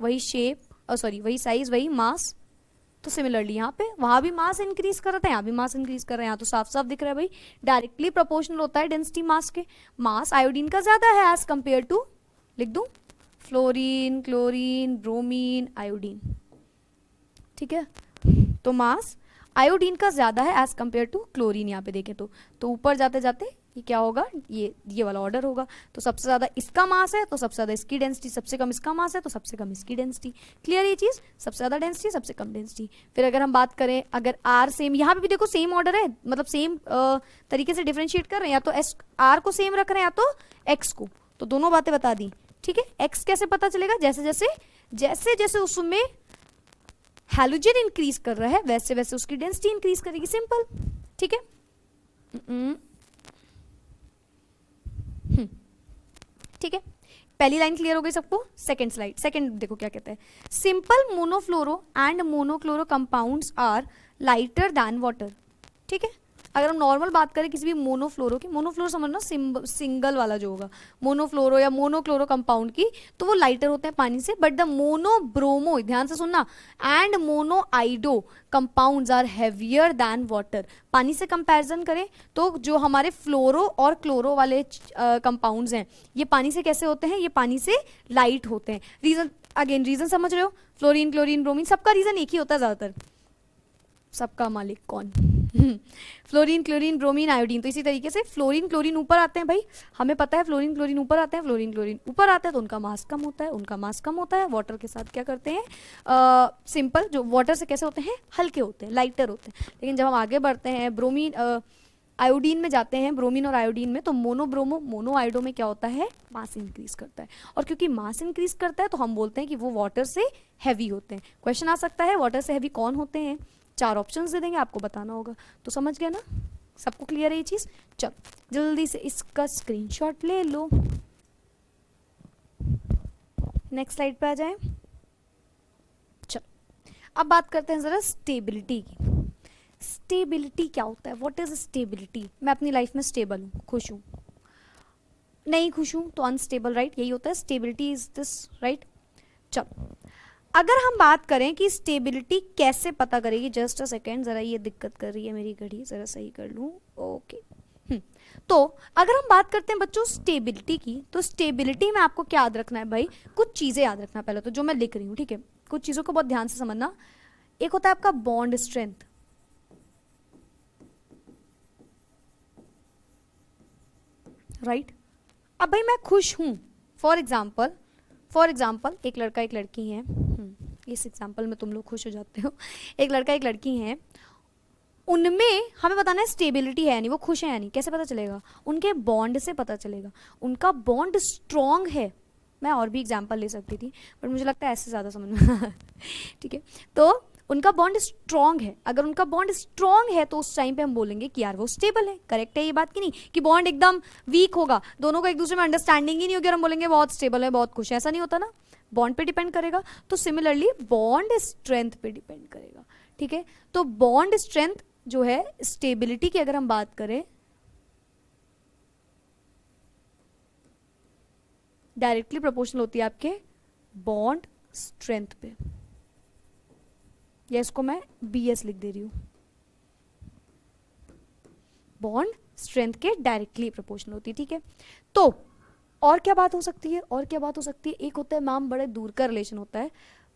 वही शेप, सॉरी वही साइज, वही मास। तो सिमिलरली यहाँ पे वहां भी मास इंक्रीज कर रहा था, यहाँ भी मास इंक्रीज कर रहा है। यहाँ तो साफ साफ दिख रहा है भाई, डायरेक्टली प्रोपोर्शनल होता है डेंसिटी मास के। मास आयोडीन का ज्यादा है एज कंपेयर टू, लिख दूं, फ्लोरीन, क्लोरीन, ब्रोमीन, आयोडीन। ठीक है, तो मास आयोडीन का ज्यादा है एज कंपेयर टू क्लोरीन। यहाँ पे देखें तो ऊपर जाते जाते ये क्या होगा, ये वाला ऑर्डर होगा। तो सबसे ज्यादा इसका मास है तो सबसे ज्यादा इसकी डेंसिटी, सबसे कम इसका मास है तो सबसे कम इसकी डेंसिटी। क्लियर ये चीज? सबसे ज्यादा डेंसिटी, सबसे कम डेंसिटी। फिर अगर हम बात करें, अगर आर सेम, यहाँ पे भी देखो सेम ऑर्डर है, मतलब सेम तरीके से डिफरेंशिएट कर रहे हैं, या तो एस आर को सेम रख रहे हैं या तो एक्स को। तो दोनों बातें बता दी, ठीक है? एक्स कैसे पता चलेगा? जैसे जैसे जैसे जैसे उसमें हैलोजन इंक्रीज कर रहा है वैसे वैसे उसकी डेंसिटी इंक्रीज करेगी, सिंपल। ठीक है, ठीक है, पहली लाइन क्लियर हो गई सबको? सेकंड स्लाइड, सेकंड देखो क्या कहते हैं। Simple monofluoro and monochloro compounds are lighter than water. ठीक है, अगर हम नॉर्मल बात करें किसी भी मोनोफ्लोरो की, मोनोफ्लोरो समझना सिंगल वाला जो होगा, मोनोफ्लोरो या मोनोक्लोरो कंपाउंड की, तो वो लाइटर होते हैं पानी से। बट द मोनोब्रोमो, ध्यान से सुनना, and monoiodo compounds are heavier than water. पानी से कंपैरिजन करें तो जो हमारे फ्लोरो और क्लोरो वाले कंपाउंड्स हैं, ये पानी से कैसे होते हैं? ये पानी से लाइट होते हैं। रीजन, अगेन रीजन समझ रहे हो? फ्लोरीन, क्लोरीन, ब्रोमीन, सबका रीजन एक ही होता है ज्यादातर। सबका मालिक कौन? Fluorine, chlorine, bromine, iodine. तो इसी तरीके से फ्लोरीन, क्लोरीन ऊपर आते हैं भाई, हमें पता है फ्लोरीन, क्लोरीन ऊपर आते हैं। फ्लोरीन, क्लोरीन ऊपर आते हैं तो उनका मास कम होता है, उनका मास कम होता है। वाटर के साथ क्या करते हैं? सिंपल, जो वाटर से कैसे होते हैं? हल्के होते हैं, लाइटर होते हैं। लेकिन जब हम आगे बढ़ते हैं, ब्रोमीन आयोडीन में जाते हैं, ब्रोमीन और आयोडीन में, तो मोनोब्रोमो मोनोआइडो में क्या होता है? मास इंक्रीज करता है। और क्योंकि मास इंक्रीज करता है तो हम बोलते हैं कि वो वाटर से हैवी होते हैं। क्वेश्चन आ सकता है वाटर से हैवी कौन होते हैं? 4 ऑप्शंस दे देंगे, आपको बताना होगा। तो समझ गया ना? सबको क्लियर है ये चीज? चल जल्दी से इसका स्क्रीनशॉट ले लो। नेक्स्ट स्लाइड पे आ जाए। चल अब बात करते हैं जरा स्टेबिलिटी की। स्टेबिलिटी क्या होता है? What is stability? मैं अपनी लाइफ में स्टेबल हूँ, खुश हूँ, नहीं खुश हूँ तो अनस्टेबल, राइट? यही होता है स्टेबिलिटी, इज दिस राइट? चल अगर हम बात करें कि स्टेबिलिटी कैसे पता करेगी, जस्ट अ सेकेंड, जरा ये दिक्कत कर रही है मेरी घड़ी, जरा सही कर लूँ। ओके, तो अगर हम बात करते हैं बच्चों स्टेबिलिटी की, तो स्टेबिलिटी में आपको क्या याद रखना है भाई? कुछ चीजें याद रखना पहले तो, जो मैं लिख रही हूँ, ठीक है? कुछ चीजों को बहुत ध्यान से समझना। एक होता है आपका बॉन्ड स्ट्रेंथ, राइट? अब भाई मैं खुश हूं, फॉर एग्जाम्पल एक लड़का एक लड़की है, इस एग्जाम्पल में तुम लोग खुश हो जाते हो। एक लड़का एक लड़की है, उनमें हमें बताना है स्टेबिलिटी है नहीं, वो खुश है या नहीं, कैसे पता चलेगा? उनके बॉन्ड से पता चलेगा। उनका बॉन्ड स्ट्रॉन्ग है। मैं और भी एग्जाम्पल ले सकती थी बट मुझे लगता है ऐसे ज़्यादा समझ में ठीक है, तो उनका बॉन्ड स्ट्रॉन्ग है। अगर उनका बॉन्ड स्ट्रॉन्ग है तो उस टाइम पे हम बोलेंगे कि यार वो स्टेबल है। करेक्ट है ये बात कि नहीं? कि बॉन्ड एकदम वीक होगा, दोनों को एक दूसरे में अंडरस्टैंडिंग ही नहीं होगी और हम बोलेंगे बहुत स्टेबल है, बहुत खुश है, ऐसा नहीं होता ना। बॉन्ड पे डिपेंड करेगा। तो सिमिलरली बॉन्ड स्ट्रेंथ पे डिपेंड करेगा, ठीक है? तो बॉन्ड स्ट्रेंथ जो है स्टेबिलिटी की अगर हम बात करें, डायरेक्टली प्रोपोर्शनल होती है आपके बॉन्ड स्ट्रेंथ पे, या इसको मैं BS लिख दे रही हूं। बॉन्ड स्ट्रेंथ के डायरेक्टली प्रोपोर्शनल होती है, ठीक है? तो और क्या बात हो सकती है? और क्या बात हो सकती है? एक होता है मैम बड़े दूर का रिलेशन होता है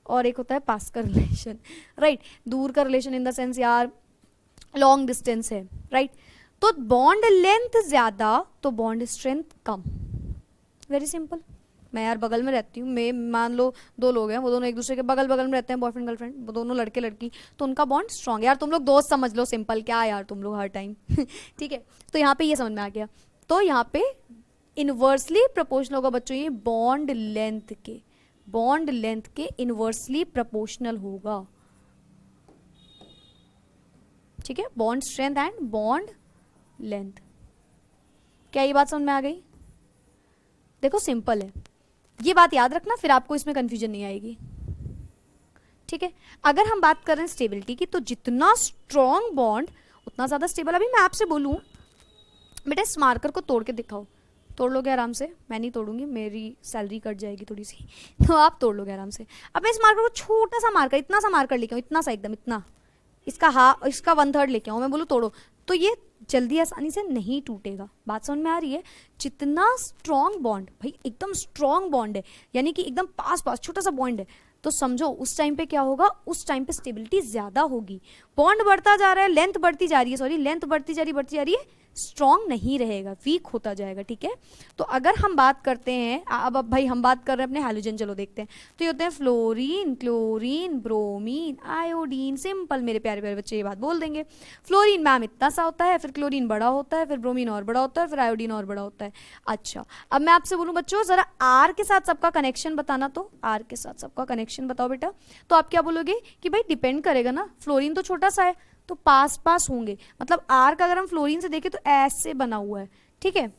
और एक होता है पास का रिलेशन, राइट? दूर का रिलेशन इन द सेंस यार लॉन्ग डिस्टेंस है, राइट? तो बॉन्ड लेंथ ज्यादा तो बॉन्ड स्ट्रेंथ कम। Very simple. मैं यार बगल में रहती हूँ, मैं मान लो 2 लोग हैं, वो दोनों एक दूसरे के बगल बगल में रहते हैं, बॉयफ्रेंड गर्लफ्रेंड, वो दोनों लड़के लड़की, तो उनका बॉन्ड स्ट्रॉन्ग। यार तुम लोग दोस्त समझ लो, सिंपल। क्या यार तुम लोग हर टाइम ठीक है? तो यहाँ पे ये समझ में आ गया। तो यहाँ पे इनवर्सली प्रोपोर्शनल होगा बच्चों, ये बॉन्ड लेंथ के इनवर्सली प्रोपोर्शनल होगा, ठीक है? Bond strength and bond length. क्या ये बात समझ में आ गई? देखो सिंपल है, ये बात याद रखना, फिर आपको इसमें कंफ्यूजन नहीं आएगी, ठीक है। अगर हम बात करें स्टेबिलिटी की, तो जितना स्ट्रॉन्ग बॉन्ड उतना ज्यादा स्टेबल। अभी मैं आपसे बोलूं बेटा इस मार्कर को तोड़ के दिखाओ, तोड़ लोगे आराम से? मैं नहीं तोड़ूंगी, मेरी सैलरी कट जाएगी थोड़ी सी तो आप तोड़ लोगे आराम से। अब मैं इस मार्कर को, छोटा सा मार्कर, इतना सा मार्कर लेके आऊँ, इतना सा एकदम, इतना, इसका 1/3 लेके आऊँ, मैं बोलूँ तोड़ो, तो ये जल्दी आसानी से नहीं टूटेगा। बात समझ में आ रही है? जितना स्ट्रॉन्ग बॉन्ड, भाई एकदम स्ट्रॉन्ग बॉन्ड है, यानी कि एकदम पास पास छोटा सा बॉन्ड है, तो समझो उस टाइम पे क्या होगा, उस टाइम पे स्टेबिलिटी ज्यादा होगी। बॉन्ड बढ़ता जा रहा है, लेंथ बढ़ती जा रही है, सॉरी लेंथ बढ़ती जा रही है, स्ट्रॉन्ग नहीं रहेगा, वीक होता जाएगा, ठीक है। तो अगर हम बात करते हैं, अब भाई हम बात कर रहे हैं अपने हैलोजन, चलो देखते हैं। तो ये होते हैं fluorine, chlorine, bromine, iodine. Simple मेरे प्यारे प्यारे बच्चे ये बात बोल देंगे। फ्लोरीन मैम इतना सा होता है, फिर क्लोरीन बड़ा होता है, फिर ब्रोमीन और बड़ा होता है, फिर आयोडीन और बड़ा होता है। अच्छा, अब मैं आपसे बोलूं बच्चों जरा आर के साथ सबका कनेक्शन बताना, तो आर के साथ सबका कनेक्शन बताओ बेटा। तो आप क्या बोलोगे कि भाई डिपेंड करेगा ना, फ्लोरीन तो छोटा सा है तो पास पास होंगे, मतलब आर का अगर हम फ्लोरीन से देखें तो ऐसे बना हुआ है, ठीक है,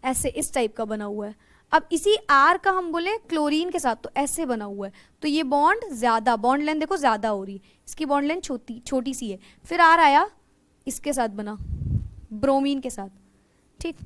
ऐसे इस टाइप का बना हुआ है। अब इसी आर का हम बोले क्लोरीन के साथ तो ऐसे बना हुआ है, तो ये बॉन्ड ज्यादा, बॉन्ड लेंथ देखो ज्यादा हो रही है, इसकी बॉन्ड लेंथ छोटी सी है। फिर आर आया इसके साथ बना, ब्रोमीन के साथ, ठीक,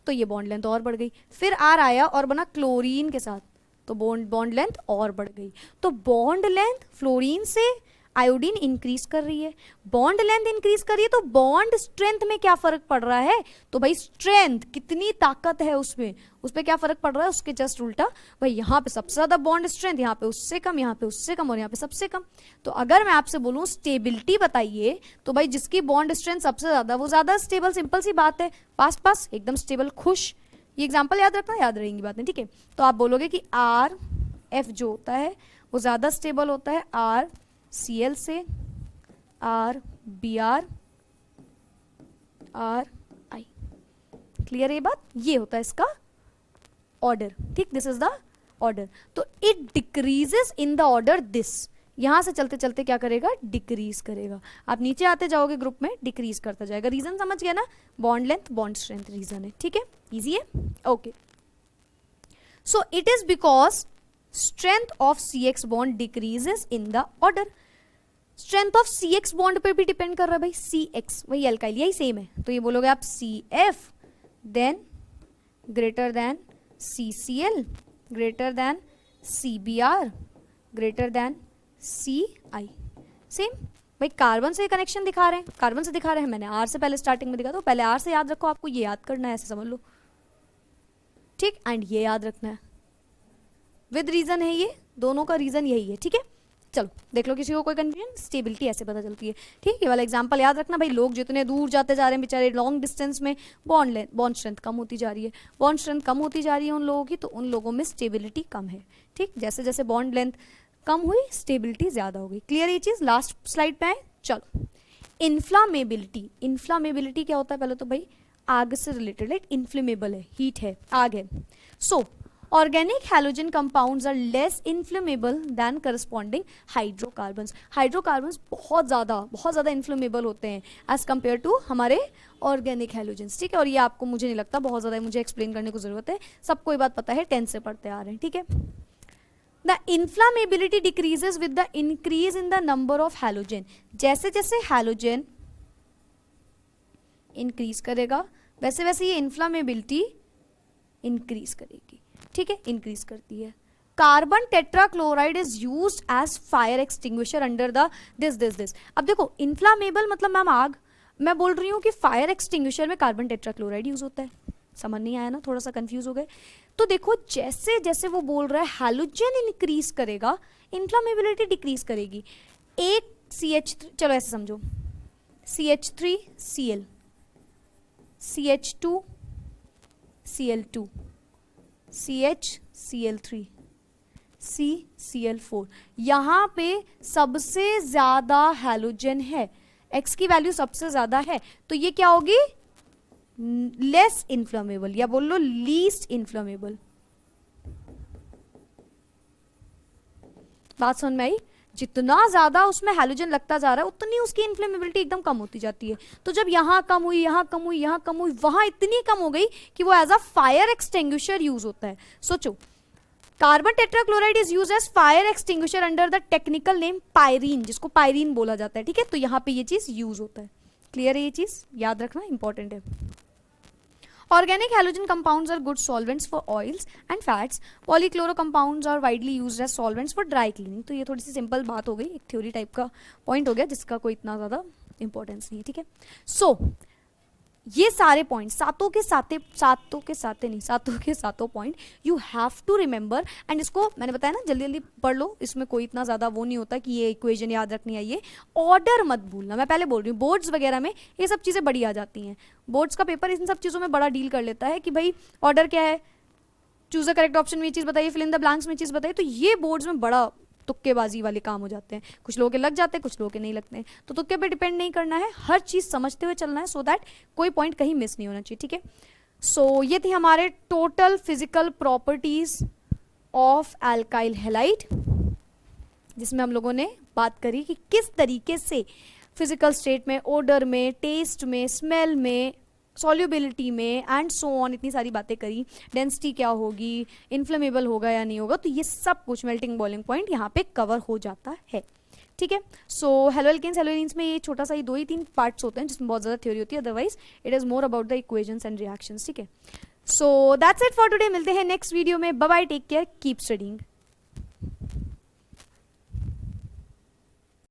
तो ये बॉन्ड लेंथ और बढ़ गई। फिर आर आया और बना क्लोरीन के साथ, तो बॉन्ड लेंथ और बढ़ गई। तो बॉन्ड लेंथ फ्लोरीन से आयोडीन इंक्रीज कर रही है, बॉन्ड लेंथ इंक्रीज कर रही है, तो बॉन्ड स्ट्रेंथ में क्या फर्क पड़ रहा है? तो भाई स्ट्रेंथ, कितनी ताकत है उसमें, उस पर क्या फर्क पड़ रहा है? उसके जस्ट उल्टा, भाई यहाँ पे सबसे ज्यादा बॉन्ड स्ट्रेंथ, यहाँ पे उससे कम, यहाँ पे उससे कम, और यहाँ पे सबसे कम। तो अगर मैं आपसे बोलूं स्टेबिलिटी बताइए, तो भाई जिसकी बॉन्ड स्ट्रेंथ सबसे ज्यादा वो ज्यादा स्टेबल, सिंपल सी बात है, पास पास एकदम स्टेबल, खुश। ये एग्जाम्पल याद रखना, याद रहेंगी बातें, ठीक है। तो आप बोलोगे कि आर एफ जो होता है वो ज्यादा स्टेबल होता है आर सी एल से, R B R, R I. Clear है ये बात? ये होता है इसका ऑर्डर, ठीक, दिस इज द ऑर्डर। तो it decreases in the order this, यहां से चलते चलते क्या करेगा? डिक्रीज करेगा। आप नीचे आते जाओगे ग्रुप में, डिक्रीज करता जाएगा। रीजन समझ गया ना? Bond length, bond strength reason है, ठीक है, इजी है, okay. So it is because strength of C X bond decreases in the order. Strength of C X bond पे भी डिपेंड कर रहा है भाई, सी एक्स वही एल्काइल, यही सेम है, तो ये बोलोगे आप C F than greater than C C L greater than C B R greater than C I. Same भाई, कार्बन से कनेक्शन दिखा रहे हैं, कार्बन से दिखा रहे हैं, मैंने आर से पहले स्टार्टिंग में दिखा, तो पहले आर से याद रखो, आपको ये याद करना है, ऐसे समझ लो, ठीक, एंड ये याद रखना है, विद रीजन है, ये दोनों का रीजन यही है, ठीक है। चलो देख लो, किसी को कोई कंफ्यूजन? स्टेबिलिटी ऐसे पता चलती है, ठीक। ये वाला एग्जांपल याद रखना भाई, लोग जितने दूर जाते जा रहे हैं बेचारे लॉन्ग डिस्टेंस में, बॉन्ड स्ट्रेंथ कम होती जा रही है, बॉन्ड स्ट्रेंथ कम होती जा रही है उन लोगों की, तो उन लोगों में स्टेबिलिटी कम है, ठीक। जैसे जैसे बॉन्ड लेंथ कम हुई स्टेबिलिटी ज्यादा होगी। क्लियर ये चीज? लास्ट स्लाइड पे आए, चलो। इन्फ्लामेबिलिटी, इन्फ्लामेबिलिटी क्या होता है? पहले तो भाई आग से रिलेटेड, लाइक इन्फ्लेमेबल है, हीट है, आग है। सो organic halogen compounds are less inflammable than corresponding hydrocarbons। Hydrocarbons बहुत ज़्यादा इन्फ्लेमेबल होते हैं एज कम्पेयर टू हमारे ऑर्गेनिक हैलोजेंस, ठीक है। और ये आपको, मुझे नहीं लगता बहुत ज़्यादा मुझे एक्सप्लेन करने की जरूरत है, सबको ये बात पता है, 10th से पढ़ते आ रहे हैं, ठीक है। The inflammability decreases with the increase in the number of halogen. जैसे जैसे हैलोजन इंक्रीज करेगा वैसे वैसे ये इन्फ्लामेबिलिटी इंक्रीज करेगी, ठीक है, इंक्रीज करती है। Carbon tetrachloride is used as fire extinguisher under the this. अब देखो इन्फ्लामेबल मतलब मैम आग, मैं बोल रही हूँ कि फायर एक्सटिंग्विशर में कार्बन टेट्राक्लोराइड यूज होता है। समझ नहीं आया ना? थोड़ा सा कंफ्यूज हो गए? तो देखो जैसे जैसे वो बोल रहा है हैलोजन इंक्रीज करेगा, इन्फ्लामेबिलिटी डिक्रीज करेगी। एक CH3, चलो ऐसे समझो, CH3Cl, CH2 Cl2, CHCl3, CCl4, यहाँ पे सबसे ज्यादा हैलोजन है, X की वैल्यू सबसे ज्यादा है, तो ये क्या होगी? लेस इन्फ्लेमेबल, या बोल लो लीस्ट इन्फ्लेमेबल। बात समझ में आई? जितना ज्यादा उसमें हैलोजन लगता जा रहा है उतनी उसकी इन्फ्लेमेबिलिटी एकदम कम होती जाती है। तो जब यहाँ कम हुई, यहाँ कम हुई, यहाँ कम हुई, वहां इतनी कम हो गई कि वो as a fire extinguisher use होता है। सोचो, carbon tetrachloride is use as fire extinguisher under the technical name pyrene, जिसको पायरीन बोला जाता है, ठीक है। तो यहाँ पे ये चीज यूज होता है। क्लियर है? ये चीज याद रखना इंपॉर्टेंट है। Organic halogen compounds are good solvents for oils and fats. Polychloro compounds are widely used as solvents for dry cleaning. तो ये थोड़ी सी सिंपल बात हो गई, एक थ्योरी टाइप का पॉइंट हो गया जिसका कोई इतना ज़्यादा इंपॉर्टेंस नहीं है, ठीक है। सो ये सारे पॉइंट सातों के सातों point you have to remember. And इसको मैंने बताया ना, जल्दी जल्दी पढ़ लो, इसमें कोई इतना ज़्यादा वो नहीं होता कि ये इक्वेशन याद रखनी है। ये ऑर्डर मत भूलना, मैं पहले बोल रही हूँ। बोर्ड्स वगैरह में ये सब चीज़ें बड़ी आ जाती हैं। बोर्ड्स का पेपर इन सब चीज़ों में बड़ा डील कर लेता है कि भाई ऑर्डर क्या है, चूज अ करेक्ट ऑप्शन में ये चीज़ बताइए, फिल इन द ब्लैंक्स में चीज़ बताइए। तो ये बोर्ड्स में बड़ा तुक्केबाजी वाले काम हो जाते हैं। कुछ लोगों के लग जाते हैं, कुछ लोगों के नहीं लगते हैं। तो तुक्के पे डिपेंड नहीं करना है, हर चीज़ समझते हुए चलना है, सो दैट कोई पॉइंट कहीं मिस नहीं होना चाहिए, ठीक है। सो ये थी हमारे total physical properties of alkyl halide, जिसमें हम लोगों ने बात करी कि किस तरीके से फिजिकल स्टेट में, ओडर में, टेस्ट में, स्मेल में, सॉल्युबिलिटी में एंड सो ऑन, इतनी सारी बातें करी। डेंसिटी क्या होगी, इन्फ्लेमेबल होगा या नहीं होगा, तो ये सब कुछ मेल्टिंग बॉइलिंग पॉइंट यहाँ पे कवर हो जाता है, ठीक है। सो हेलोएल्केन्स, हेलोइन्स में ये छोटा सा ही 2 ही 3 पार्ट्स होते हैं जिसमें बहुत ज़्यादा थ्योरी होती है, otherwise it is more about the equations and reactions, ठीक है। So that's it for today. मिलते हैं नेक्स्ट वीडियो में। Bye bye, take care, keep studying.